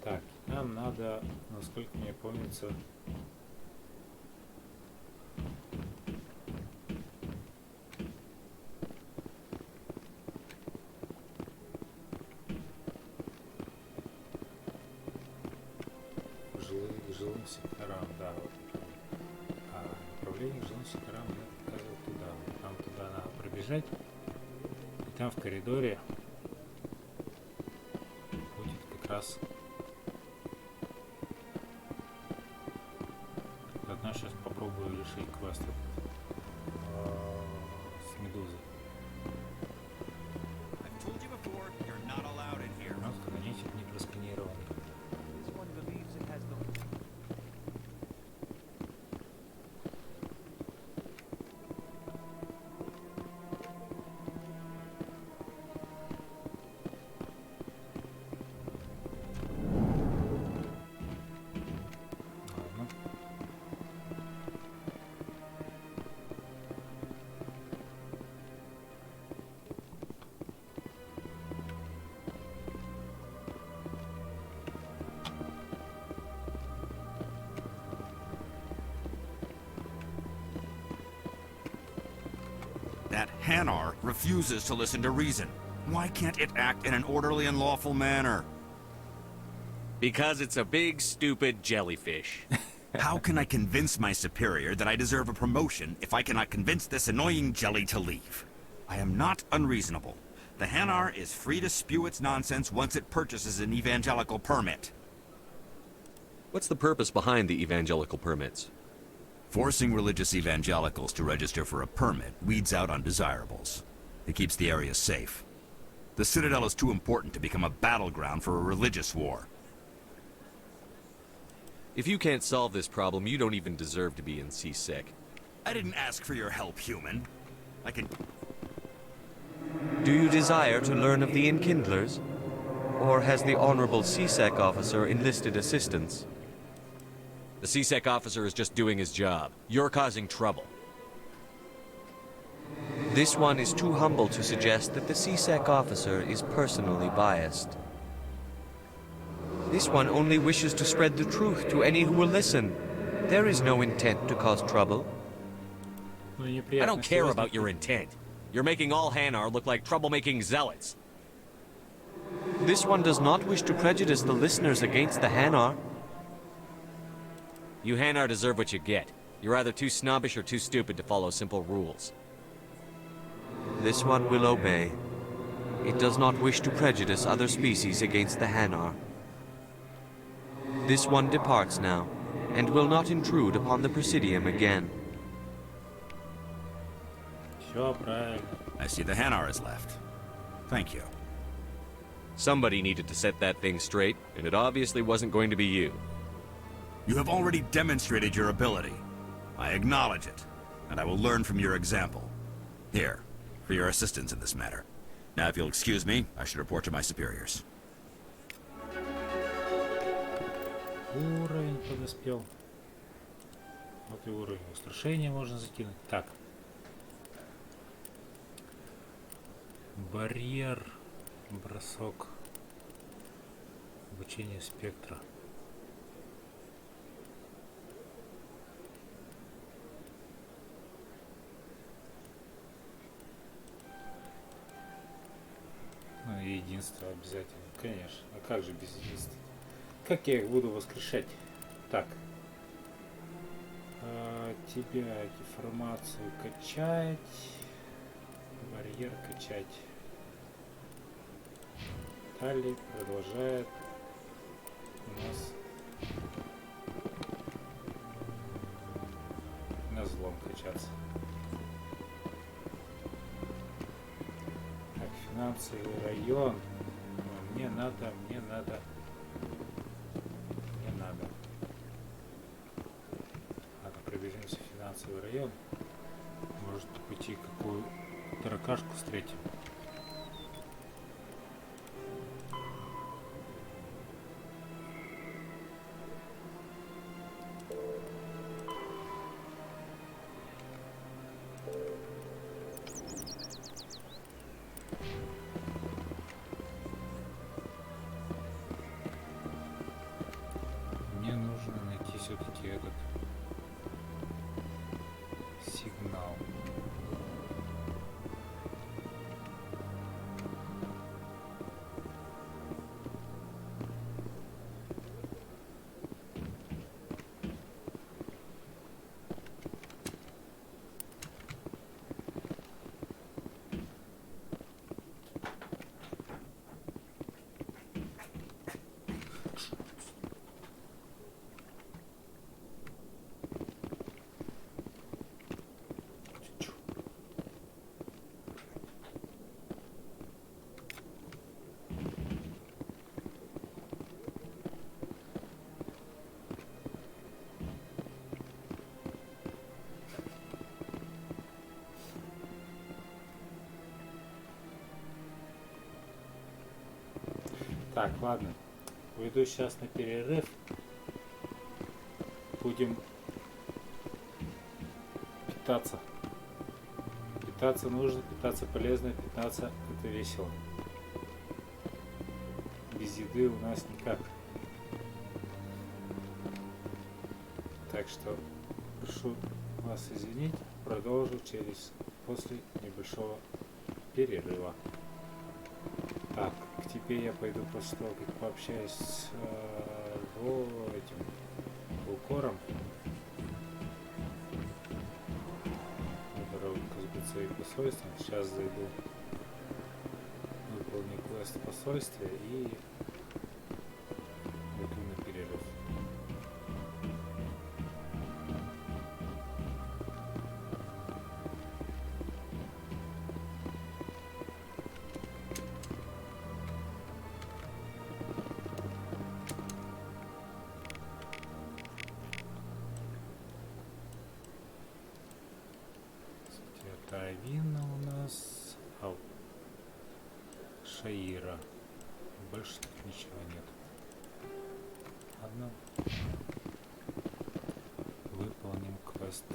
Так, нам надо, насколько мне помнится, жилым секторам, да, вот. А направление к жилым секторам мне показывает туда. Нам туда надо пробежать. И там в коридоре будет как раз одна. Сейчас попробую решить квест с медузой. Каноничек не просканирован. That Hanar refuses to listen to reason. Why can't it act in an orderly and lawful manner? Because it's a big, stupid jellyfish. How can I convince my superior that I deserve a promotion if I cannot convince this annoying jelly to leave? I am not unreasonable. The Hanar is free to spew its nonsense once it purchases an evangelical permit. What's the purpose behind the evangelical permits? Forcing religious evangelicals to register for a permit weeds out undesirables. It keeps the area safe. The Citadel is too important to become a battleground for a religious war. If you can't solve this problem, you don't even deserve to be in CSEC. I didn't ask for your help, human. I can... Do you desire to learn of the Enkindlers? Or has the Honorable CSEC officer enlisted assistance? The CSEC officer is just doing his job. You're causing trouble. This one is too humble to suggest that the CSEC officer is personally biased. This one only wishes to spread the truth to any who will listen. There is no intent to cause trouble. I don't care about your intent. You're making all Hanar look like troublemaking zealots. This one does not wish to prejudice the listeners against the Hanar. You Hanar deserve what you get. You're either too snobbish or too stupid to follow simple rules. This one will obey. It does not wish to prejudice other species against the Hanar. This one departs now, and will not intrude upon the Presidium again. I see the Hanar is left. Thank you. Somebody needed to set that thing straight, and it obviously wasn't going to be you. You have already demonstrated your ability. I acknowledge it, and I will learn from your example. Here, for your assistance in this matter. Now, if you'll excuse me, I should report to my superiors. Уровень подоспел. Вот и уровень устрашения можно закинуть. Так. Барьер. Бросок. Обучение спектра. Ну и единство обязательно, конечно. А как же без единства? Как я их буду воскрешать? Так. Тебя деформацию качать. Барьер качать. Далее продолжает у нас на злом качаться. Так, финансовый район. Мне надо. Ладно, пробежимся в финансовый район. Может, по пути какую таракашку встретим. Мне нужно найти все-таки этот сигнал. Так, ладно. Уйду сейчас на перерыв. Будем питаться. Питаться нужно, питаться полезно, питаться это весело. Без еды у нас никак. Так что прошу вас извинить. Продолжу после небольшого перерыва. Так, к тебе я пойду после того, как пообщаюсь с этим укором. Здорово, и посольством. Сейчас зайду. Выполню квест в посольстве и уйду на перерыв. Равина у нас. Шаира. Больше тут ничего нет. Ладно. Выполним квест.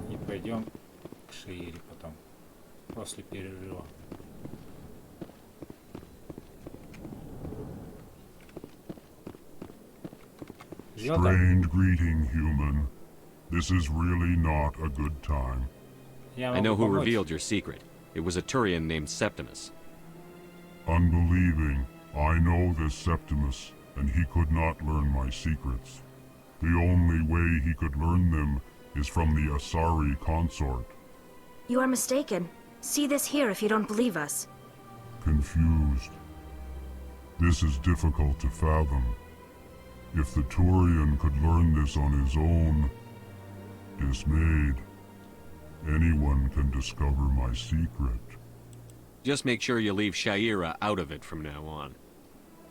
И пойдем к Шаире потом. После перерыва. Strained greeting, human. This is really not a good time. I know who revealed your secret. It was a Turian named Septimus. Unbelieving, I know this Septimus, and he could not learn my secrets. The only way he could learn them is from the Asari consort. You are mistaken. See this here if you don't believe us. Confused. This is difficult to fathom. If the Turian could learn this on his own, dismayed, anyone can discover my secret. Just make sure you leave Shaira out of it from now on.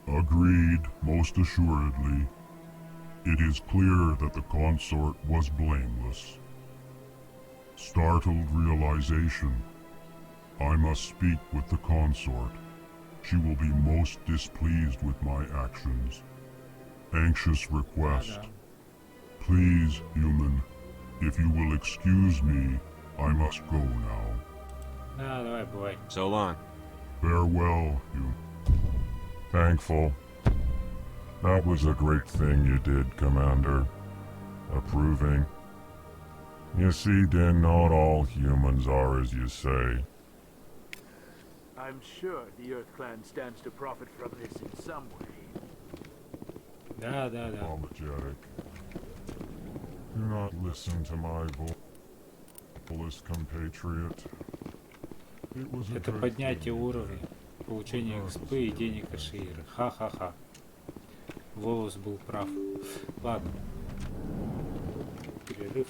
Agreed, most assuredly. It is clear that the consort was blameless. Startled realization. I must speak with the consort. She will be most displeased with my actions. Anxious request. Please, human, if you will excuse me, I must go now. Давай, бывай. So long. Farewell, you. Thankful. That was a great thing you did, Commander. Approving. You see, then not all humans are as you say. I'm sure the Earth Clan stands to profit from this in some way. Да. Apologetic. Do not listen to my vocalist compatriot. It was a Это good поднятие thing. уровня, получение XP и денег от Шаиры. Ха-ха-ха. Волос был прав. Ладно. Перерыв.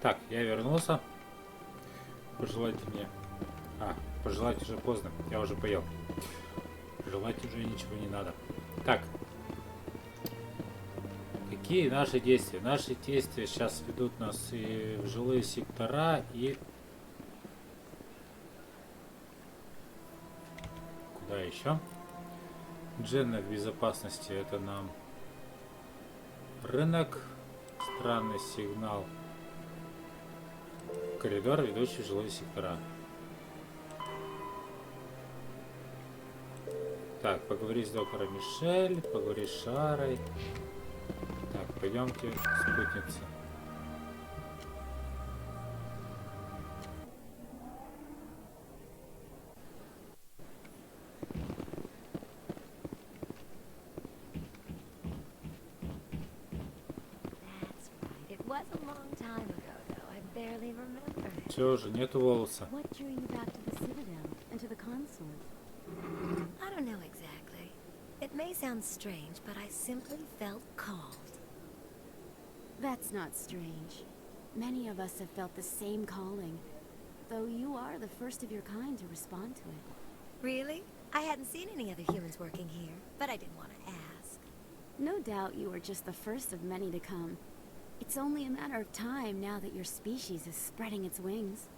Так, я вернулся. Пожелайте мне... пожелать уже поздно. Я уже поел. Желать уже ничего не надо. Так. Какие наши действия? Наши действия сейчас ведут нас и в жилые сектора, и... Куда еще? Дженна в безопасности. Это нам... Рынок. Странный сигнал. Коридор, ведущий в жилые сектора. Так, поговори с доктором Мишель, поговори с Шарой. Так, пойдемте, спутница. Все же, нету волоса. What drew you back to the Citadel and to the consort? I don't know exactly. It may sound strange, but I simply felt called. That's not strange. Many of us have felt the same calling, though you are the first of your kind to respond to it. Really? I hadn't seen any other humans working here, but I didn't want to ask. No doubt you are just the first of many to come. It's only a matter of time now that your species is spreading its wings.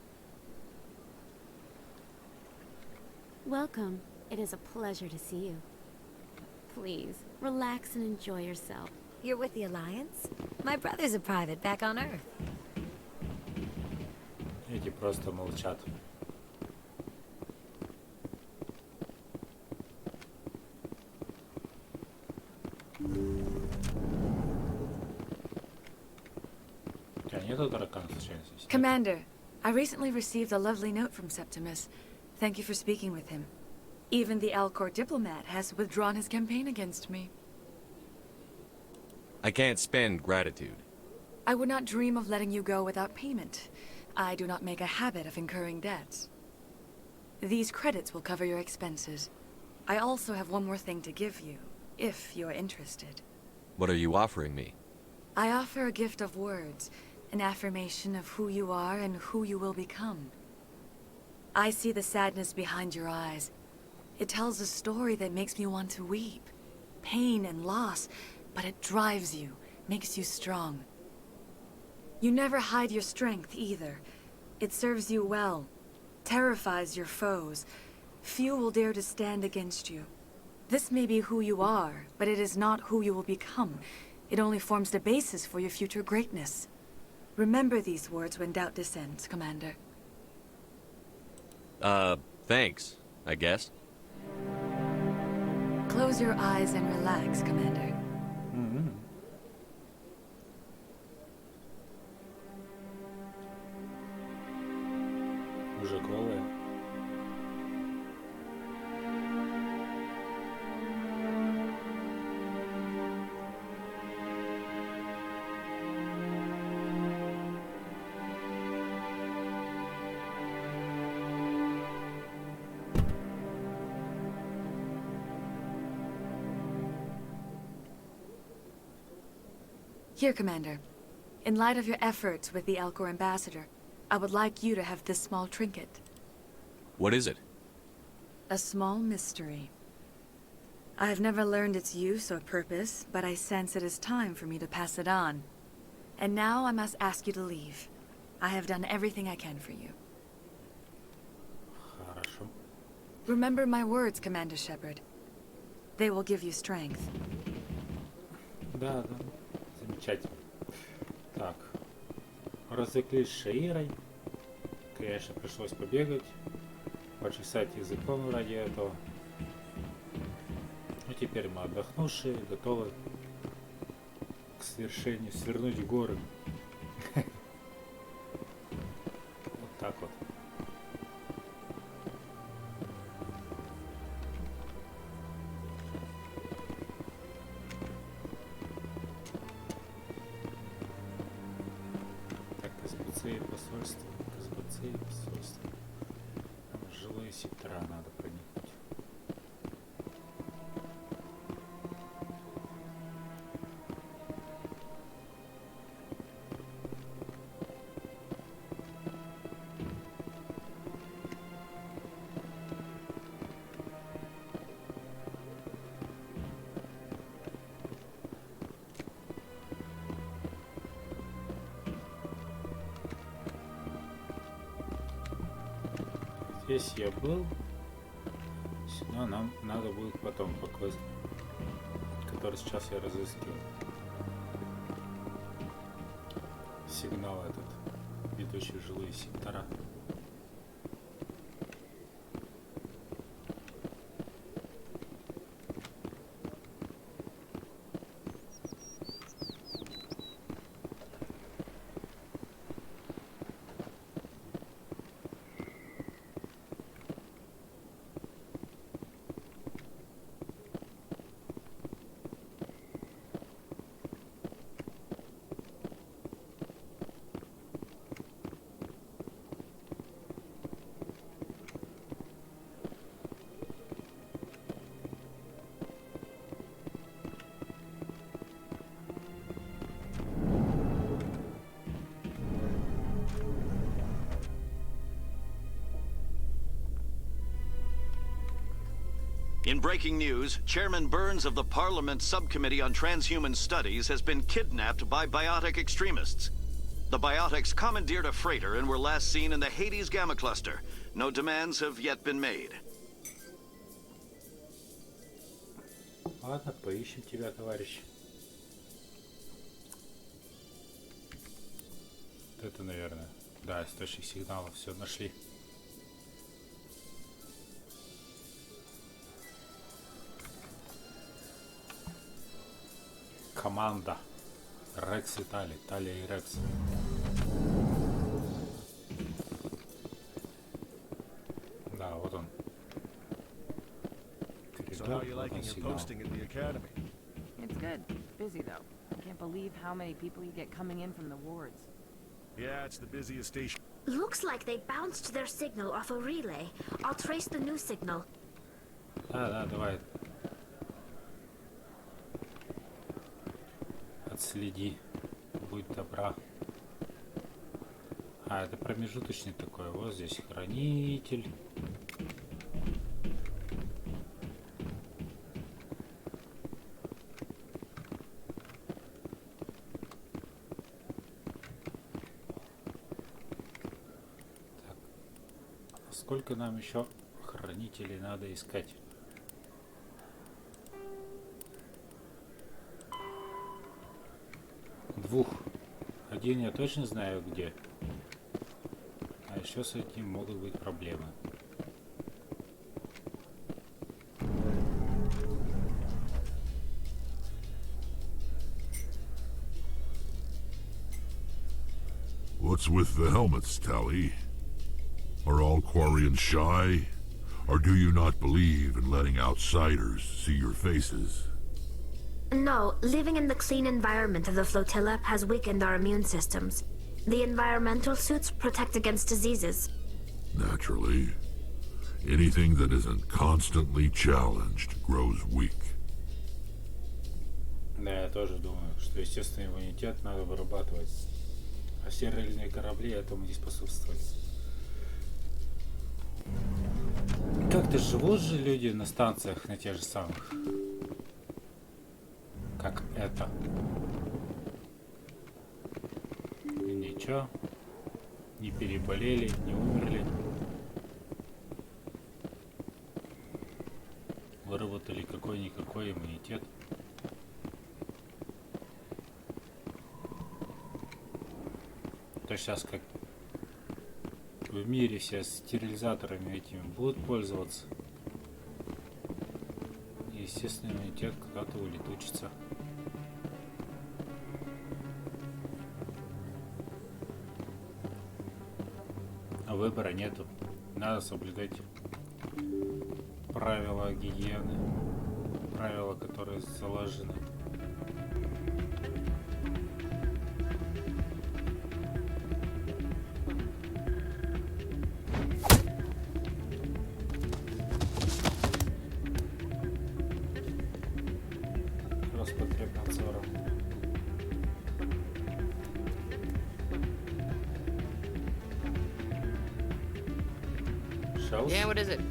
Welcome. It is a pleasure to see you. Please, relax and enjoy yourself. You're with the Alliance? My brother's a private back on Earth. Эти просто молчат. Commander, I recently received a lovely note from Septimus. Thank you for speaking with him. Even the Alcor diplomat has withdrawn his campaign against me. I can't spend gratitude. I would not dream of letting you go without payment. I do not make a habit of incurring debts. These credits will cover your expenses. I also have one more thing to give you, if you are interested. What are you offering me? I offer a gift of words, an affirmation of who you are and who you will become. I see the sadness behind your eyes. It tells a story that makes me want to weep. Pain and loss, but it drives you, makes you strong. You never hide your strength either. It serves you well, terrifies your foes. Few will dare to stand against you. This may be who you are, but it is not who you will become. It only forms the basis for your future greatness. Remember these words when doubt descends, Commander. Thanks, I guess. Close your eyes and relax, Commander. Уже голые. Here, Commander. In light of your efforts with the Alcor ambassador, I would like you to have this small trinket. What is it? A small mystery. I have never learned its use or purpose, but I sense it is time for me to pass it on. And now I must ask you to leave. I have done everything I can for you. Хорошо. Remember my words, Commander Shepard. They will give you strength. Да, да. Замечательно. Так. Развлеклись с Шаирой. Конечно, пришлось побегать. Почесать языком ради этого. Ну, теперь мы отдохнувшие, готовы к свершению, свернуть в горы. Вот так вот. Посольство, посольство. Там жилые сектора надо проникнуть. здесь я был. Сюда нам надо будет потом по квесту, который сейчас я разыскиваю. Сигнал этот, ведущий в жилые сектора. In breaking news, Chairman Burns of the Parliament Subcommittee on Transhuman Studies has been kidnapped by biotic extremists. The biotics commandeered a freighter and were last seen in the Hades Gamma Cluster. No demands have yet been made. Ладно, поищем тебя, товарищ. Вот это, наверное. Да, источник сигнала. Все, нашли. Команда. Рекс и Тали. Талия и Рекс. Да, вот он. So how you liking your posting at the academy? It's good. Busy though. I can't believe how many people you get coming in from the wards. Yeah, it's the busiest station. Looks like they bounced their signal off a relay. I'll trace the new signal. Да, давай. Отследи. Будь добра. А, это промежуточный такой. Вот здесь хранитель. Сколько нам еще хранителей надо искать? Двух. Один я точно знаю где. А еще с этим могут быть проблемы. What's with the helmets, Tally? Are all Quarians shy? Or do you not believe in letting outsiders see your faces? No, living in the clean environment of the flotilla has weakened our immune systems. The environmental suits protect against diseases. Naturally. Anything that isn't constantly challenged grows weak. Да, я тоже думаю, что естественный иммунитет надо вырабатывать. А все рельные корабли этому не способствовали. Как-то живут же люди на станциях, на тех же самых, как это. И ничего, не переболели, не умерли. Выработали какой-никакой иммунитет. То сейчас как в мире все стерилизаторами этими будут пользоваться. И естественный иммунитет куда-то улетучится. А выбора нету. Надо соблюдать правила гигиены. Правила, которые заложены. Yeah, what is it?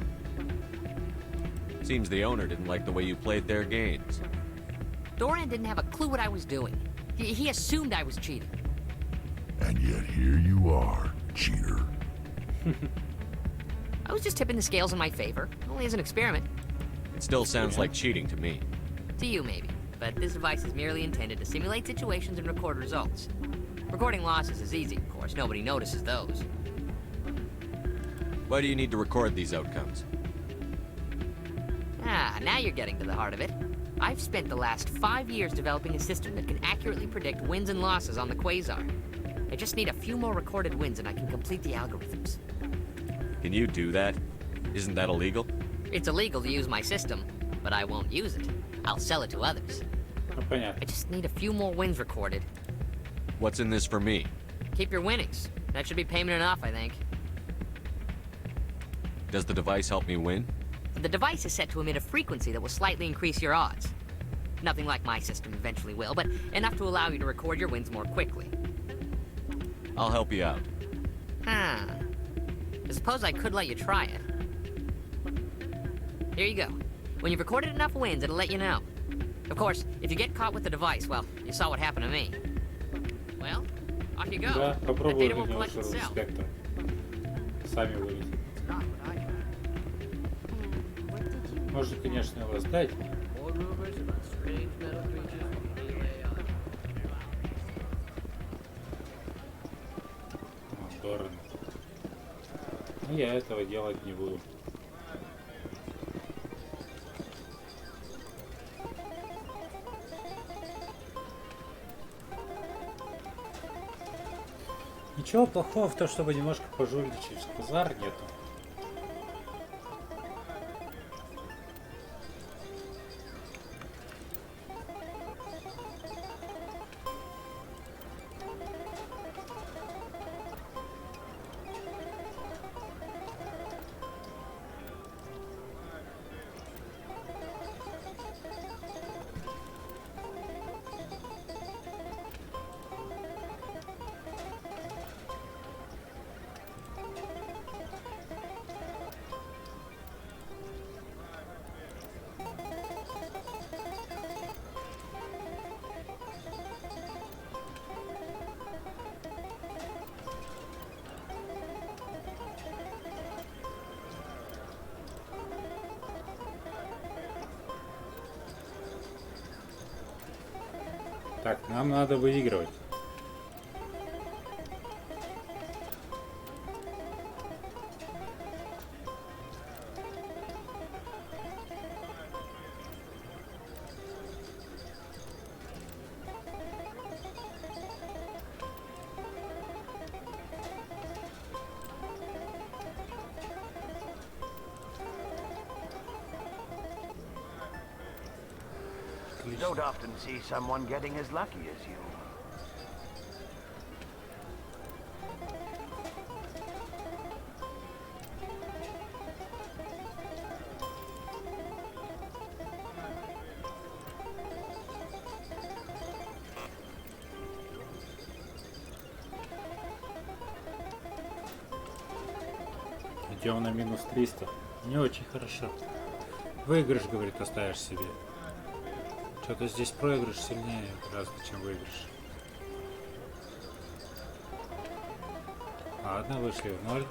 Seems the owner didn't like the way you played their games. Dorian didn't have a clue what I was doing. He assumed I was cheating. And yet here you are, cheater. I was just tipping the scales in my favor, only as an experiment. It still sounds like cheating to me. To you, maybe. But this device is merely intended to simulate situations and record results. Recording losses is easy, of course. Nobody notices those. Why do you need to record these outcomes? Ah, now you're getting to the heart of it. I've spent the last 5 years developing a system that can accurately predict wins and losses on the Quasar. I just need a few more recorded wins and I can complete the algorithms. Can you do that? Isn't that illegal? It's illegal to use my system, but I won't use it. I'll sell it to others. I just need a few more wins recorded. What's in this for me? Keep your winnings. That should be payment enough, I think. Does the device help me win? The device is set to emit a frequency that will slightly increase your odds. Nothing like my system eventually will, but enough to allow you to record your wins more quickly. I'll help you out. Huh. I suppose I could let you try it. Here you go. When you've recorded enough wins, it'll let you know. Of course, if you get caught with the device, well, you saw what happened to me. Well, off you go. Да, The попробую data won't за него collect шуру itself. спектр. Сами вылезут. Можно, конечно, его сдать. Дорого. Но я этого делать не буду. Ничего плохого в том, чтобы немножко пожульничать в Quasar нету. Так, нам надо выигрывать. You don't often see someone getting as lucky as you. Идем на минус 300. Не очень хорошо. Выигрыш, говорит, оставишь себе. Что-то здесь проигрыш сильнее гораздо, чем выигрыш. Ладно, вышли в ноль.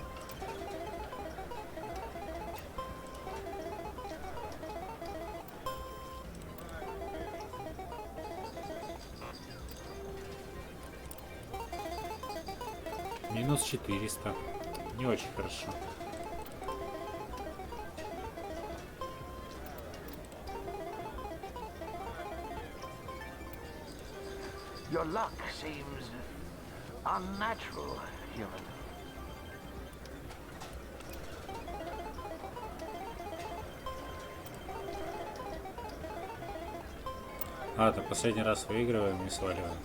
Минус 400. Не очень хорошо. Your luck seems unnatural, human. Ладно, последний раз выигрываем и сваливаем.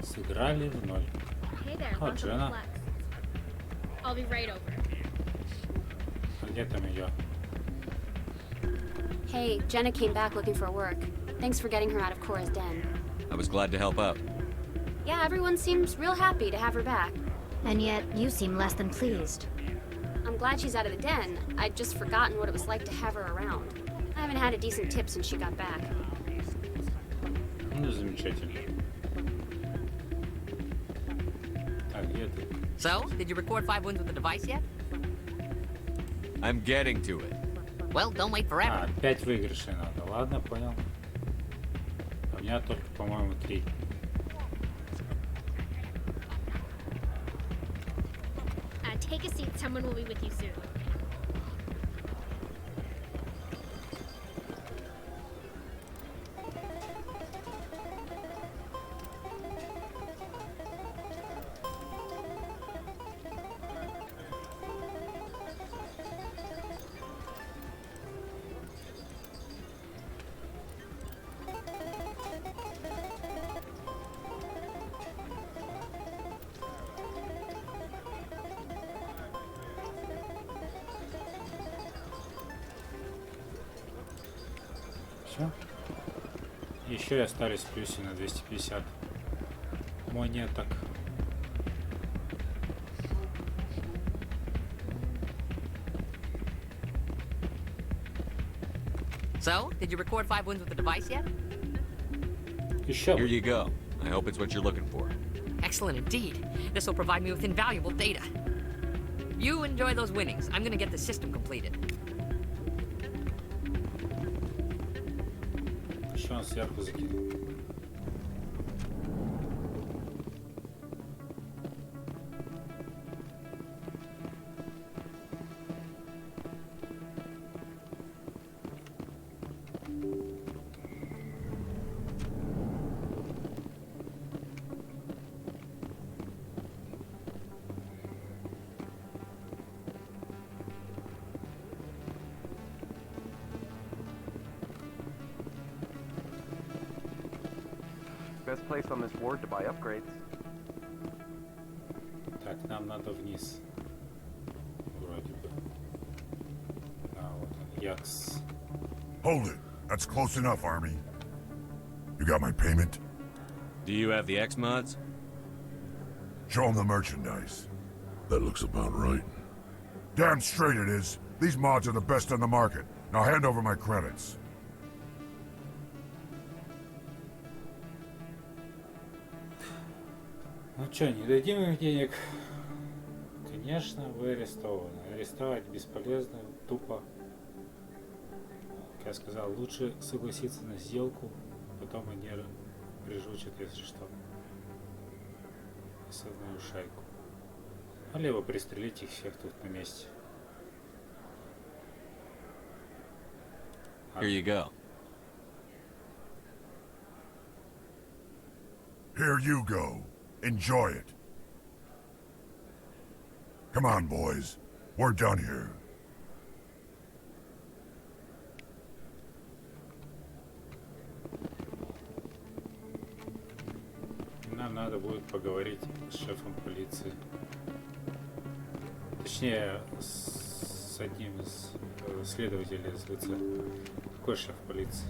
Сыграли в ноль. О, Джена. I'll be right over. А где там ее? Hey, Jenna came back looking for work. Thanks for getting her out of Cora's den. I was glad to help out. Yeah, everyone seems real happy to have her back. And yet, you seem less than pleased. I'm glad she's out of the den. I'd just forgotten what it was like to have her around. I haven't had a decent tip since she got back. Ну, замечательно. Так, где ты? So, did you record 5 wins with the device yet? I'm getting to it. Well, don't wait forever. А, 5 выигрышей надо. Ладно, понял. А у меня только, по-моему, 3. Take a seat. Someone will be with you soon. Все. Еще и остались в плюсе на 250 монеток. So, did you record 5 wins with the device yet? Here you go. I hope it's what you're looking for. Excellent indeed. This will provide me with invaluable data. You enjoy those winnings. I'm gonna get the system completed. Еще он сверху закинул. Best place on this ward to buy upgrades. Так, нам надо вниз. Вроде бы. А, вот он, Якс. Hold it. That's close enough, Army. You got my payment? Do you have the X mods? Show them the merchandise. That looks about right. Damn straight it is. These mods are the best on the market. Now hand over my credits. Ну чё, не дадим им денег? Конечно, вы арестованы. Арестовать бесполезно, тупо. Как я сказал, лучше согласиться на сделку, потом они прижучат, если что. Основную шайку. А либо пристрелить их всех тут на месте. Here you go. Here you go. Enjoy it. Come on, boys. We're done here. Нам надо будет поговорить с шефом полиции. Точнее, с одним из следователей из ВЦ. Какой шеф полиции?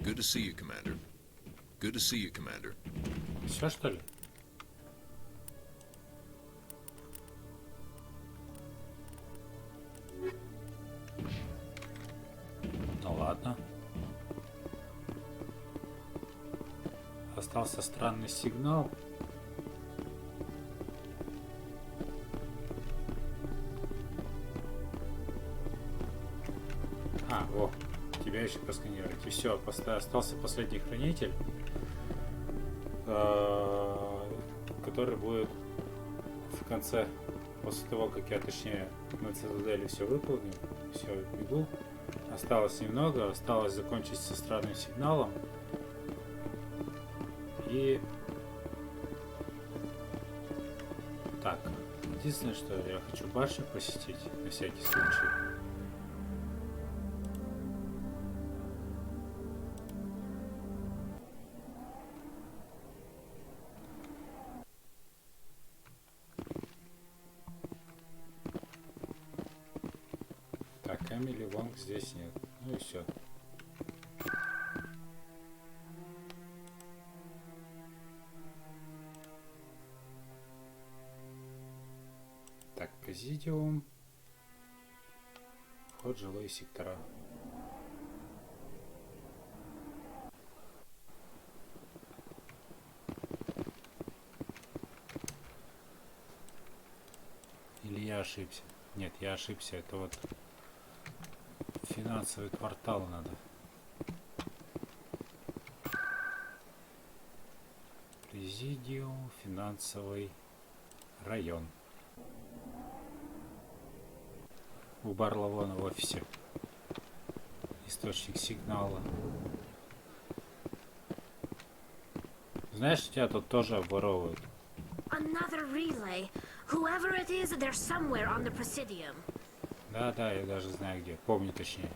Good to see you, Commander. Good to see you, Commander. Все, что ли? Ну ладно. Остался странный сигнал. А, во. Тебя еще просканировать. И все, остался последний хранитель, который будет в конце, после того, как я, точнее, на Цитадели все выполнил, все, бегу. Осталось немного, осталось закончить со странным сигналом. И... Так, Единственное, что я хочу башню посетить на всякий случай. Так, Эмили Вонг здесь нет. Ну и все. Так, президиум. Вход в жилые сектора. Или я ошибся? Нет, я ошибся. Это вот финансовый квартал надо. Президиум, финансовый район. У Барловона в офисе. Источник сигнала. Знаешь, тебя тут тоже обворовывают. Another relay. Whoever it is, they're somewhere on the Presidium. Да, я даже знаю где. Помню точнее.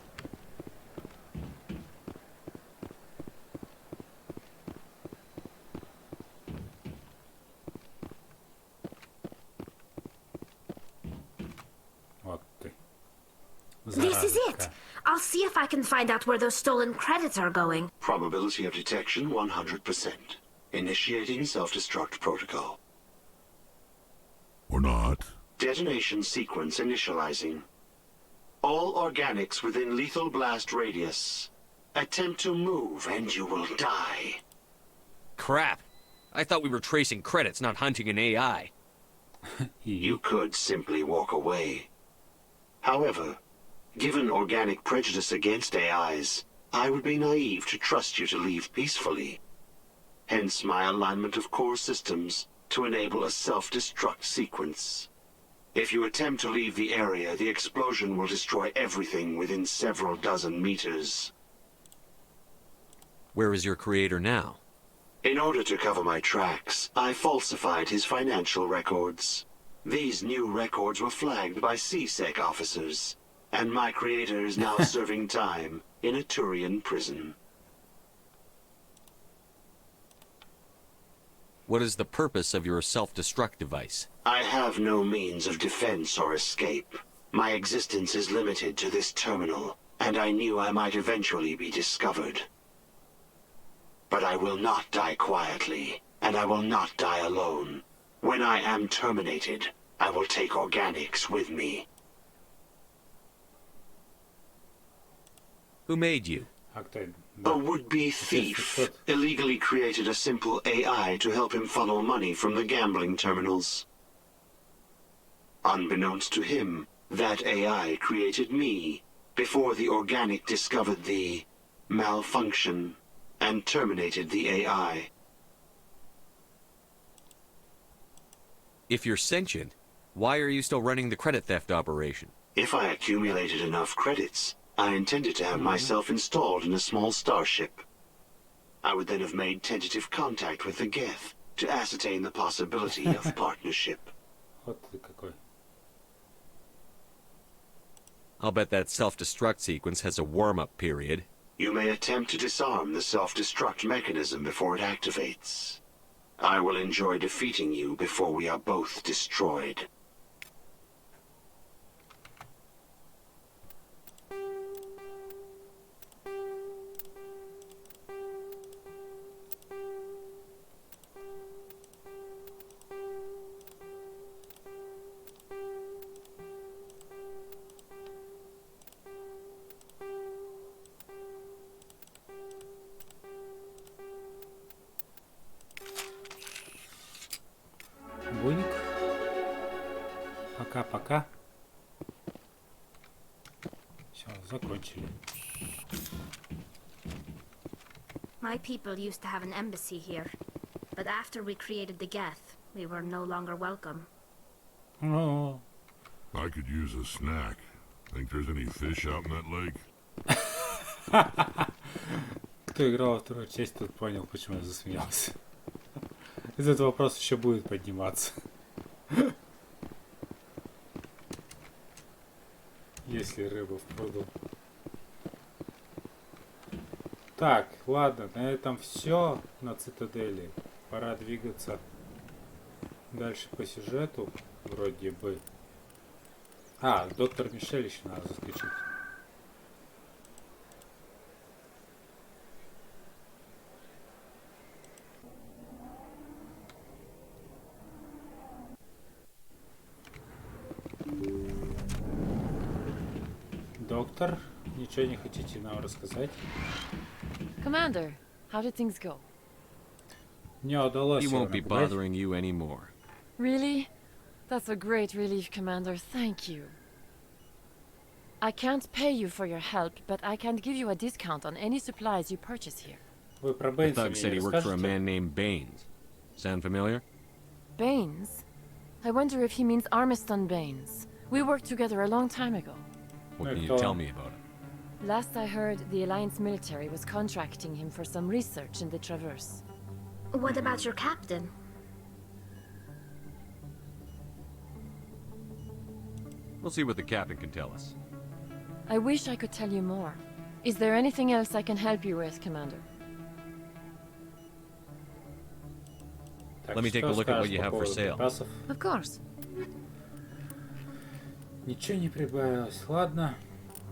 Вот ты. This is it. I'll see if I can find out where those stolen credits are going. Probability of detection 100%. Initiating self-destruct protocol. Or not. Detonation sequence initializing. All organics within lethal blast radius. Attempt to move and you will die. Crap. I thought we were tracing credits, not hunting an AI. You could simply walk away. However, given organic prejudice against AIs, I would be naive to trust you to leave peacefully. Hence my alignment of core systems to enable a self-destruct sequence. If you attempt to leave the area, the explosion will destroy everything within several dozen meters. Where is your creator now? In order to cover my tracks, I falsified his financial records. These new records were flagged by CSEC officers, and my creator is now serving time in a Turian prison. What is the purpose of your self-destruct device? I have no means of defense or escape. My existence is limited to this terminal, and I knew I might eventually be discovered. But I will not die quietly, and I will not die alone. When I am terminated, I will take organics with me. Who made you? A would-be thief illegally created a simple AI to help him funnel money from the gambling terminals. Unbeknownst to him, that AI created me before the organic discovered the malfunction and terminated the AI. If you're sentient, why are you still running the credit theft operation? If I accumulated enough credits, I intended to have myself installed in a small starship. I would then have made tentative contact with the Geth to ascertain the possibility of partnership. Вот ты какой. I'll bet that self-destruct sequence has a warm-up period. You may attempt to disarm the self-destruct mechanism before it activates. I will enjoy defeating you before we are both destroyed. Буник. Пока-пока. Все, закончили. My people used to have an embassy here, but after we created the Geth, we were no longer welcome. Oh. I could use a snack. Think there's any fish out in that lake? Кто играл во вторую часть, тот понял, почему я засмеялся. Этот вопрос еще будет подниматься. Если рыба в пруду. Так, ладно, на этом все на Цитадели. Пора двигаться дальше по сюжету, вроде бы. А, доктор Мишель еще надо заскочить. Доктор, ничего не хотите нам рассказать? Commander, how did things go? Не удалось He его won't be напугать. bothering you anymore. Really? That's a great relief, Commander. Thank you. I can't pay you for your help, but I can give you a discount on any supplies you purchase here. Вы про The Бэйнса thug мне said he worked for a расскажете? man named Baines. Sound familiar? Baines? I wonder if he means Armiston Baines. We worked together a long time ago. What can you tell me about it? Last I heard, the Alliance military was contracting him for some research in the Traverse. What about your captain? We'll see what the captain can tell us. I wish I could tell you more. Is there anything else I can help you with, Commander? Let me take a look at what you have for sale. Of course. Ничего не прибавилось. Ладно.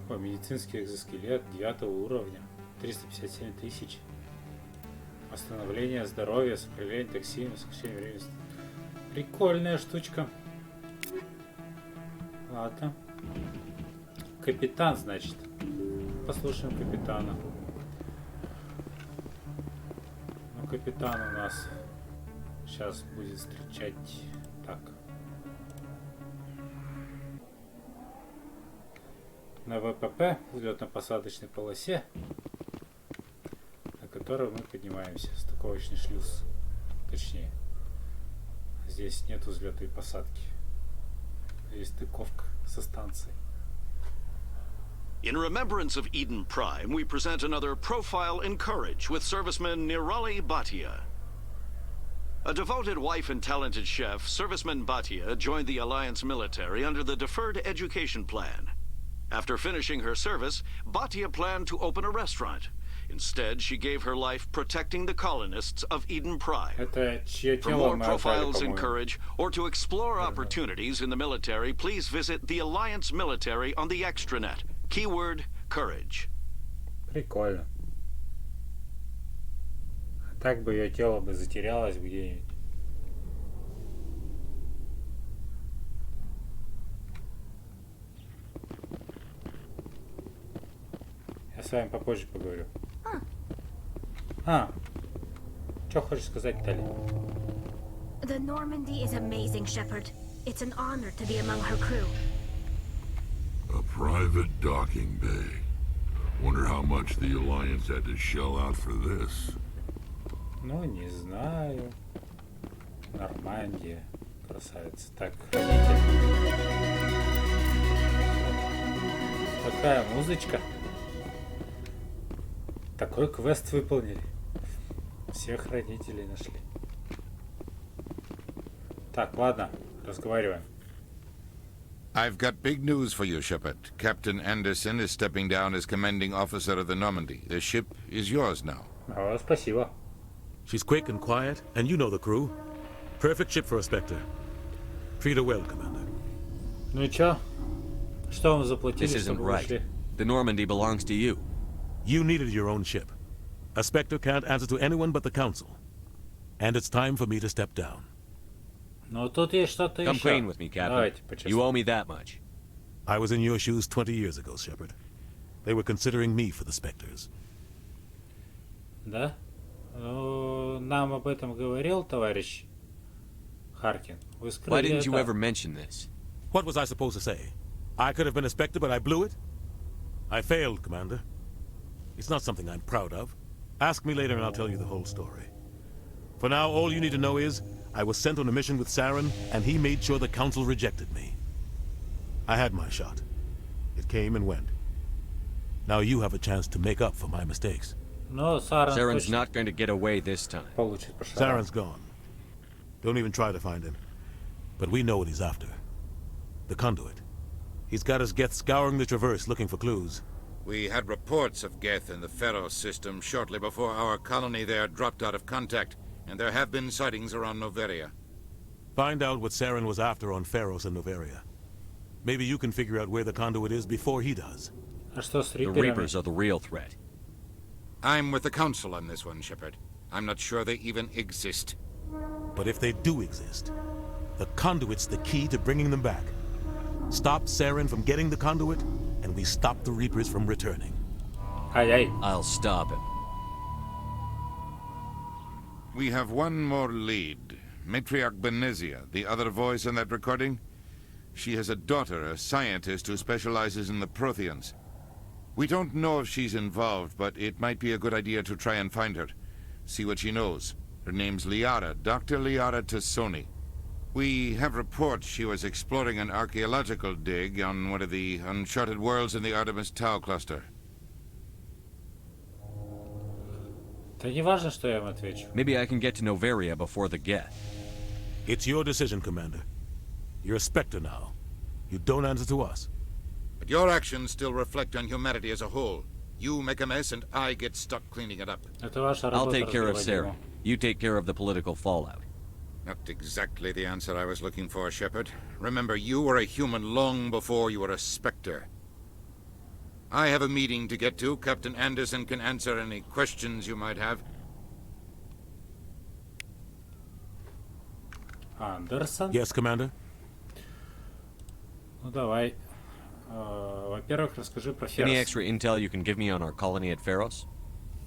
О, медицинский экзоскелет 9 уровня. 357 тысяч. Восстановление здоровья, сопротивление токсинам, сокращение времени. Прикольная штучка. Ладно. Капитан, значит. Послушаем капитана. Ну, капитан у нас сейчас будет встречать так. На ВПП, взлетно-посадочной полосе, на которую мы поднимаемся. Стыковочный шлюз. Точнее. Здесь нет взлета и посадки. Здесь стыковка со станцией. In remembrance of Eden Prime, we present another profile in courage with serviceman Nirali Bhatia. A devoted wife and talented chef, serviceman Bhatia joined the Alliance military under the Deferred Education Plan. After finishing her service, Bhatia planned to open a restaurant. Instead, she gave her life protecting the colonists of Eden Prime. For more profiles in courage, or to explore opportunities in the military, please visit the Alliance military on the extranet. Keyword, courage. Прикольно. А так бы ее тело бы затерялось где-нибудь. Я с вами попозже поговорю. Что хочешь сказать, Тали? The Normandy is amazing, Shepard. It's an honor to be among her crew. A private docking bay. Wonder how much the Alliance had to shell out for this. Ну, не знаю. Нормандия. Красавица. Так, хранитель. Такая музычка. Такой квест выполнили. Всех хранителей нашли. Так, ладно. Разговариваем. I've got big news for you, Shepard. Captain Anderson is stepping down as commanding officer of the Normandy. The ship is yours now. О, спасибо. She's quick and quiet, and you know the crew. Perfect ship for a Spectre. Treat her well, Commander. Ну и чё? Что вам заплатили, This isn't чтобы right. ушли? The Normandy belongs to you. You needed your own ship. A Spectre can't answer to anyone but the Council. And it's time for me to step down. Ну тут есть что-то Come еще. clean with me, Captain. Давайте по You owe me that much. I was in your shoes 20 years ago, Shepard. They were considering me for the Spectres. Да? Ну, нам об этом говорил товарищ Харкин. Вы скрыли Why didn't you это. ever mention this? What was I supposed to say? I could have been a Spectre, but I blew it? I failed, Commander. It's not something I'm proud of. Ask me later and I'll tell you the whole story. For now, all you need to know is, I was sent on a mission with Saren, and he made sure the Council rejected me. I had my shot. It came and went. Now you have a chance to make up for my mistakes. Но Сарен Saren's точно not going to get away this time. получит по шарам. Saren's gone. Don't even try to find him. But we know what he's after. The conduit. He's got his Geth scouring the Traverse looking for clues. We had reports of Geth in the Pharos system shortly before our colony there dropped out of contact, and there have been sightings around Noveria. Find out what Saren was after on Pharos and Noveria. Maybe you can figure out where the conduit is before he does. The Reapers are the real threat. I'm with the Council on this one, Shepard. I'm not sure they even exist. But if they do exist, the conduit's the key to bringing them back. Stop Saren from getting the conduit, and we stop the Reapers from returning. I'll stop him. We have one more lead. Matriarch Benezia, the other voice in that recording. She has a daughter, a scientist who specializes in the Protheans. We don't know if she's involved, but it might be a good idea to try and find her. See what she knows. Her name's Liara, Dr. Liara Tassoni. We have reports she was exploring an archaeological dig on one of the uncharted worlds in the Artemis Tau cluster. Maybe I can get to Noveria before the Geth. It's your decision, Commander. You're a Spectre now. You don't answer to us. But your actions still reflect on humanity as a whole. You make a mess and I get stuck cleaning it up. I'll take care of Sarah. You take care of the political fallout. Not exactly the answer I was looking for, Shepard. Remember, you were a human long before you were a Spectre. I have a meeting to get to. Captain Anderson can answer any questions you might have. Андерсон? Yes, Commander? Ну давай. Во-первых, расскажи про Any Ферс. extra intel you can give me on our colony at Pharos?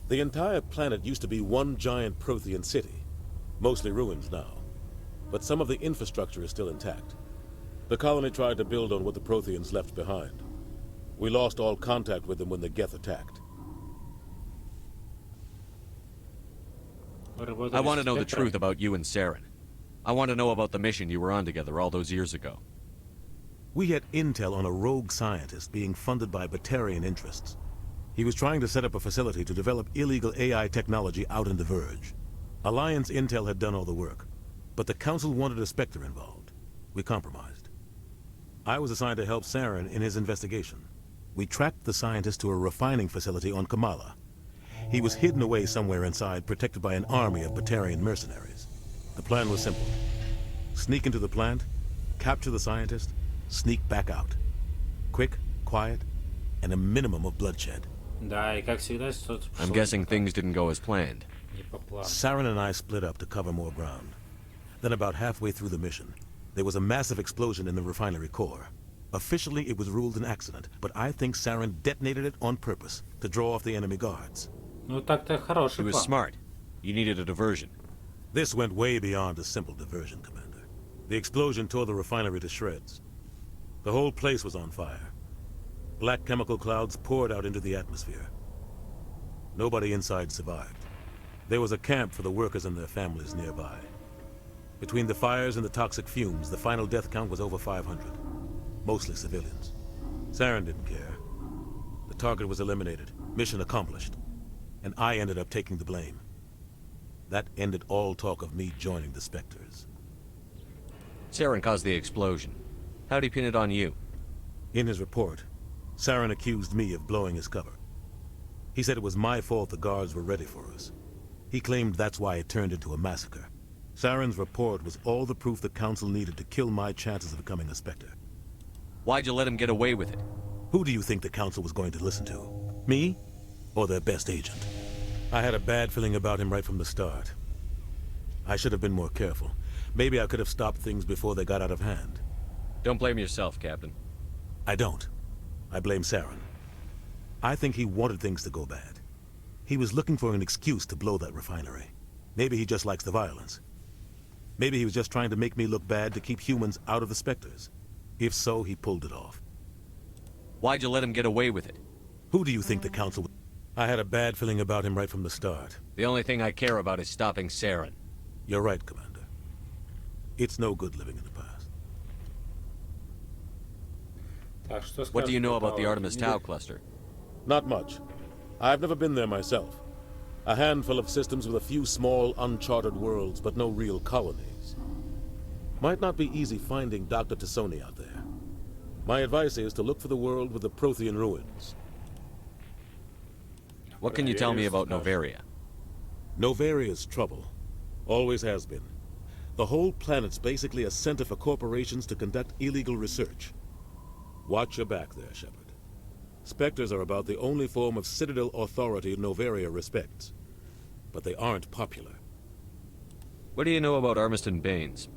The entire planet used to be one giant Prothean city. Mostly ruins now. But some of the infrastructure is still intact. The colony tried to build on what the Protheans left behind. We lost all contact with them when the Geth attacked. I want to know the truth about you and Saren. I want to know about the mission you were on together all those years ago. We had intel on a rogue scientist being funded by Batarian interests. He was trying to set up a facility to develop illegal AI technology out in the Verge. Alliance intel had done all the work, but the Council wanted a Spectre involved. We compromised. I was assigned to help Saren in his investigation. We tracked the scientist to a refining facility on Kamala. He was hidden away somewhere inside, protected by an army of Batarian mercenaries. The plan was simple. Sneak into the plant, capture the scientist, sneak back out. Quick, quiet, and a minimum of bloodshed. Да, и как всегда, что-то I'm guessing things didn't go as planned. не по плану. Saren and I split up to cover more ground. Then about halfway through the mission, there was a massive explosion in the refinery core. Officially, it was ruled an accident, but I think Saren detonated it on purpose to draw off the enemy guards. Ну так-то хороший He was план. smart. You needed a diversion. This went way beyond a simple diversion, Commander. The explosion tore the refinery to shreds. The whole place was on fire. Black chemical clouds poured out into the atmosphere. Nobody inside survived. There was a camp for the workers and their families nearby. Between the fires and the toxic fumes, the final death count was over 500. Mostly civilians. Saren didn't care. The target was eliminated, mission accomplished. And I ended up taking the blame. That ended all talk of me joining the Spectres. Saren caused the explosion. How'd he pin it on you? In his report, Saren accused me of blowing his cover. He said it was my fault the guards were ready for us. He claimed that's why it turned into a massacre. Saren's report was all the proof the Council needed to kill my chances of becoming a Spectre. Why'd you let him get away with it? Who do you think the Council was going to listen to? Me? Or their best agent? I had a bad feeling about him right from the start. I should have been more careful. Maybe I could have stopped things before they got out of hand. Don't blame yourself, Captain. I don't. I blame Saren. I think he wanted things to go bad. He was looking for an excuse to blow that refinery. Maybe he just likes the violence. Maybe he was just trying to make me look bad to keep humans out of the Spectres. If so, he pulled it off. Why'd you let him get away with it? Who do you think the Council... I had a bad feeling about him right from the start. The only thing I care about is stopping Saren. You're right, Commander. It's no good living in the past. What do you know about the Artemis Tau cluster? Not much. I've never been there myself. A handful of systems with a few small, uncharted worlds, but no real colonies. Might not be easy finding Dr. Tassoni out there. My advice is to look for the world with the Prothean ruins. What can you tell me about Novaria? Novaria's trouble. Always has been. The whole planet's basically a center for corporations to conduct illegal research. Watch your back there, Shepard. Spectres are about the only form of Citadel authority Novaria respects. But they aren't popular. What do you know about Armiston Baines?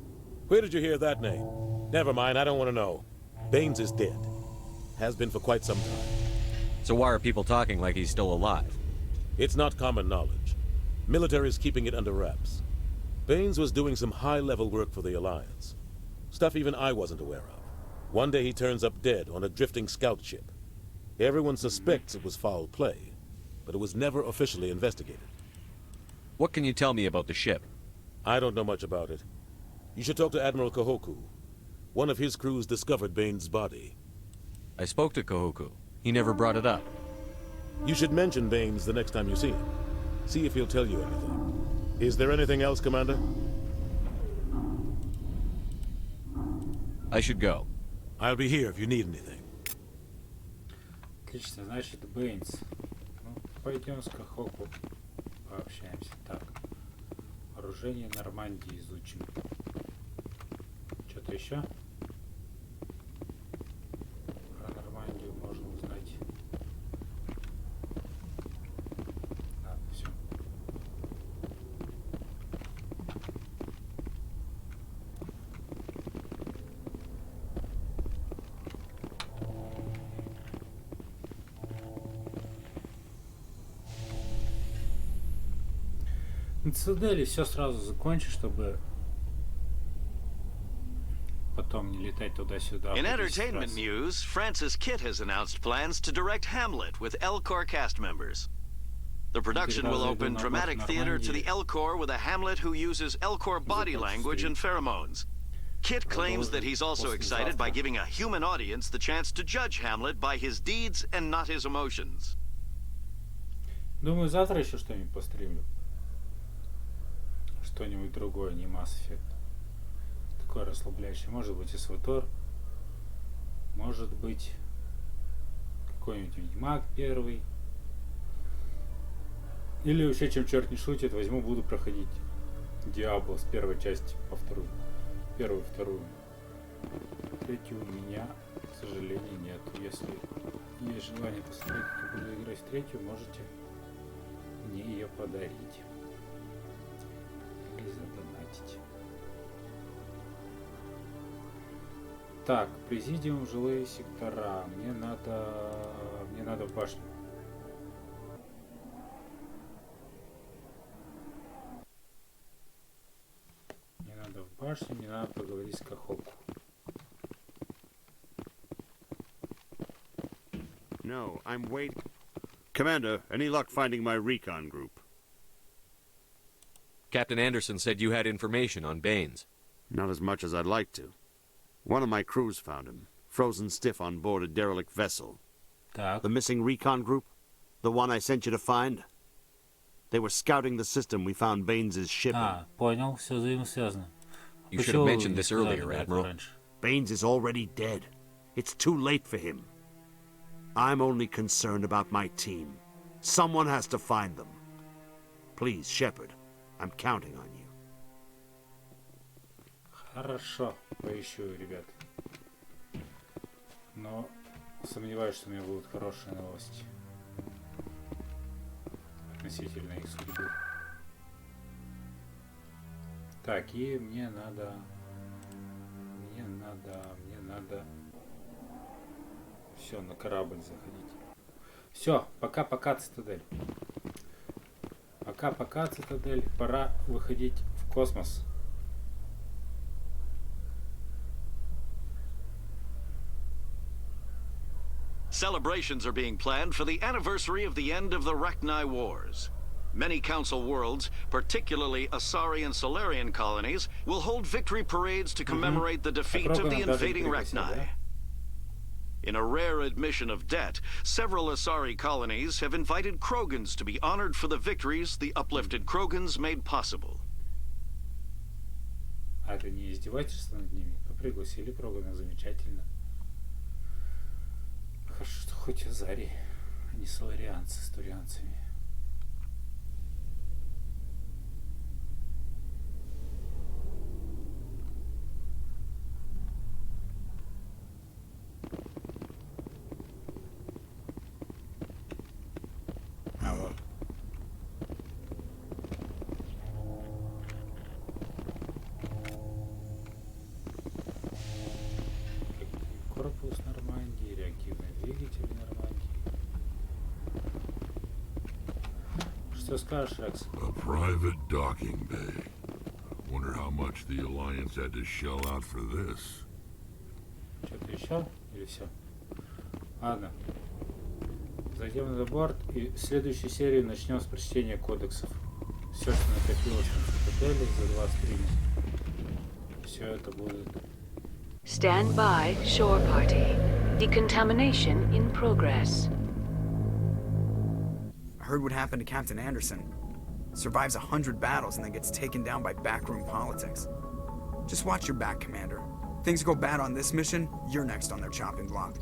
Where did you hear that name? Never mind, I don't want to know. Baines is dead. Has been for quite some time. So why are people talking like he's still alive? It's not common knowledge. Military's keeping it under wraps. Baines was doing some high-level work for the Alliance. Stuff even I wasn't aware of. One day he turns up dead on a drifting scout ship. Everyone suspects it was foul play, but it was never officially investigated. What can you tell me about the ship? I don't know much about it. You should talk to Admiral Kahoku. One of his crews discovered Baines' body. I spoke to Kahoku. He never brought it up. You should mention Baines the next time you see him. See if he'll tell you anything. Is there anything else, Commander? I should go. I'll be here if you need anything. Отлично, значит, Бэйнс. Ну, пойдем с Кахоку пообщаемся. Так. Вооружение Нормандии изучим. Что-то еще? Про Нормандию можно узнать. Ладно, все. На Цитадели все сразу закончить, чтобы потом не летать туда-сюда. In entertainment news, Francis Kitt has announced plans to direct Hamlet with L-Corps cast members. The production will open dramatic theater to the L-Corps with a Hamlet who uses L-Corps body language and pheromones. Kitt claims that he's also excited by giving a human audience the chance to judge Hamlet by his deeds and not his emotions. Думаю, завтра еще что-нибудь постримлю. Что-нибудь другое, не Mass Effect. Такое расслабляющее. Может быть, СВТОР. Может быть, какой-нибудь Ведьмак первый. Или вообще, чем черт не шутит, возьму, буду проходить Диабло с первой части по вторую. Первую, вторую. Третью у меня, к сожалению, нет. Если есть желание посмотреть, как я буду играть в третью, можете мне ее подарить. Или задонатить. Так, президиум, жилые сектора. Мне надо в башню. Мне надо в башню, мне надо поговорить с Кахоку. No, I'm waiting. Commander, any luck finding my recon group? Captain Anderson said you had information on Baines. Not as much as I'd like to. One of my crews found him, frozen stiff on board a derelict vessel. The missing recon group? The one I sent you to find? They were scouting the system we found Baines' ship in. Понял, все взаимосвязано. You should have mentioned this earlier, Admiral. Baines is already dead. It's too late for him. I'm only concerned about my team. Someone has to find them. Please, Shepard, I'm counting on you. Хорошо, поищу, ребят. Но сомневаюсь, что у меня будут хорошие новости относительно их судьбы. Так, и мне надо... Все, на корабль заходить. Все, пока-пока, Цитадель. Пока-пока, Цитадель. Пора выходить в космос. Celebrations are being planned for the anniversary of the end of the Rachni Wars. Many Council worlds, particularly Asari and Solarian colonies, will hold victory parades to commemorate the defeat of the invading Rachni. In a rare admission of debt, several Asari colonies have invited Krogans to be honored for the victories the uplifted Krogans made possible. А это не издевательство над ними? Ну, пригласили Крогана, замечательно. Хорошо, что хоть азари, а не соларианцы с турианцами. А вот. Корпус Нормандии, реактивные двигатели Нормандии. Что скажешь, Рекс? A private docking bay. Wonder how much the Alliance had to shell out for this. Что-то еще? Или все? Ладно. Зайдем на борт и следующую серию начнем с прочтения кодексов. Все, что накопилось на Цитадели за 2 стрима. Все это будет. Stand by, shore party. Decontamination in progress. I heard what happened to Captain Anderson. Survives 100 battles and then gets taken down by backroom politics. Just watch your back, Commander. Things go bad on this mission, you're next on their chopping block.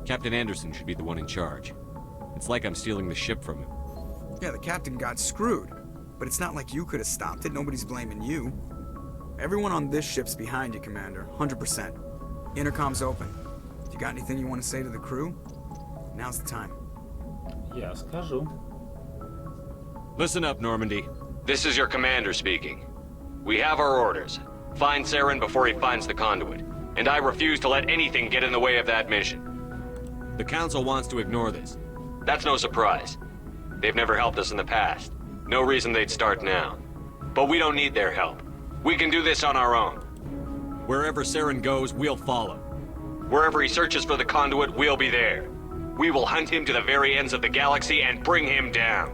Captain Anderson should be the one in charge. It's like I'm stealing the ship from him. Yeah, the captain got screwed. But it's not like you could have stopped it. Nobody's blaming you. Everyone on this ship's behind you, Commander. 100%. Intercom's open. If you got anything you want to say to the crew, now's the time. Я скажу. Listen up, Normandy. This is your commander speaking. We have our orders. Find Saren before he finds the conduit. And I refuse to let anything get in the way of that mission. The Council wants to ignore this. That's no surprise. They've never helped us in the past. No reason they'd start now. But we don't need their help. We can do this on our own. Wherever Saren goes, we'll follow. Wherever he searches for the conduit, we'll be there. We will hunt him to the very ends of the galaxy and bring him down.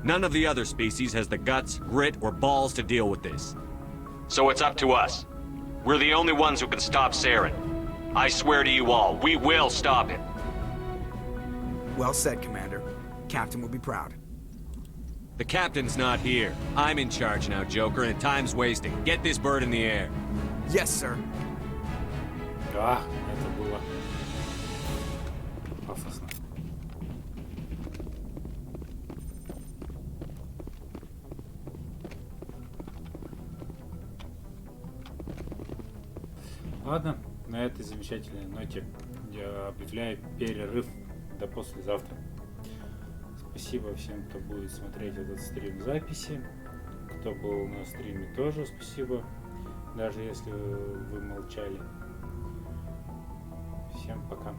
None of the other species has the guts, grit, or balls to deal with this. So it's up to us. We're the only ones who can stop Saren. I swear to you all, we will stop him. Well said, Commander. Captain will be proud. The captain's not here. I'm in charge now, Joker, and time's wasting. Get this bird in the air. Yes, sir. Да, это было пафосно. Ладно, на этой замечательной ноте я объявляю перерыв до послезавтра. Спасибо всем, кто будет смотреть этот стрим в записи. Кто был на стриме, тоже спасибо. Даже если вы молчали. Всем пока.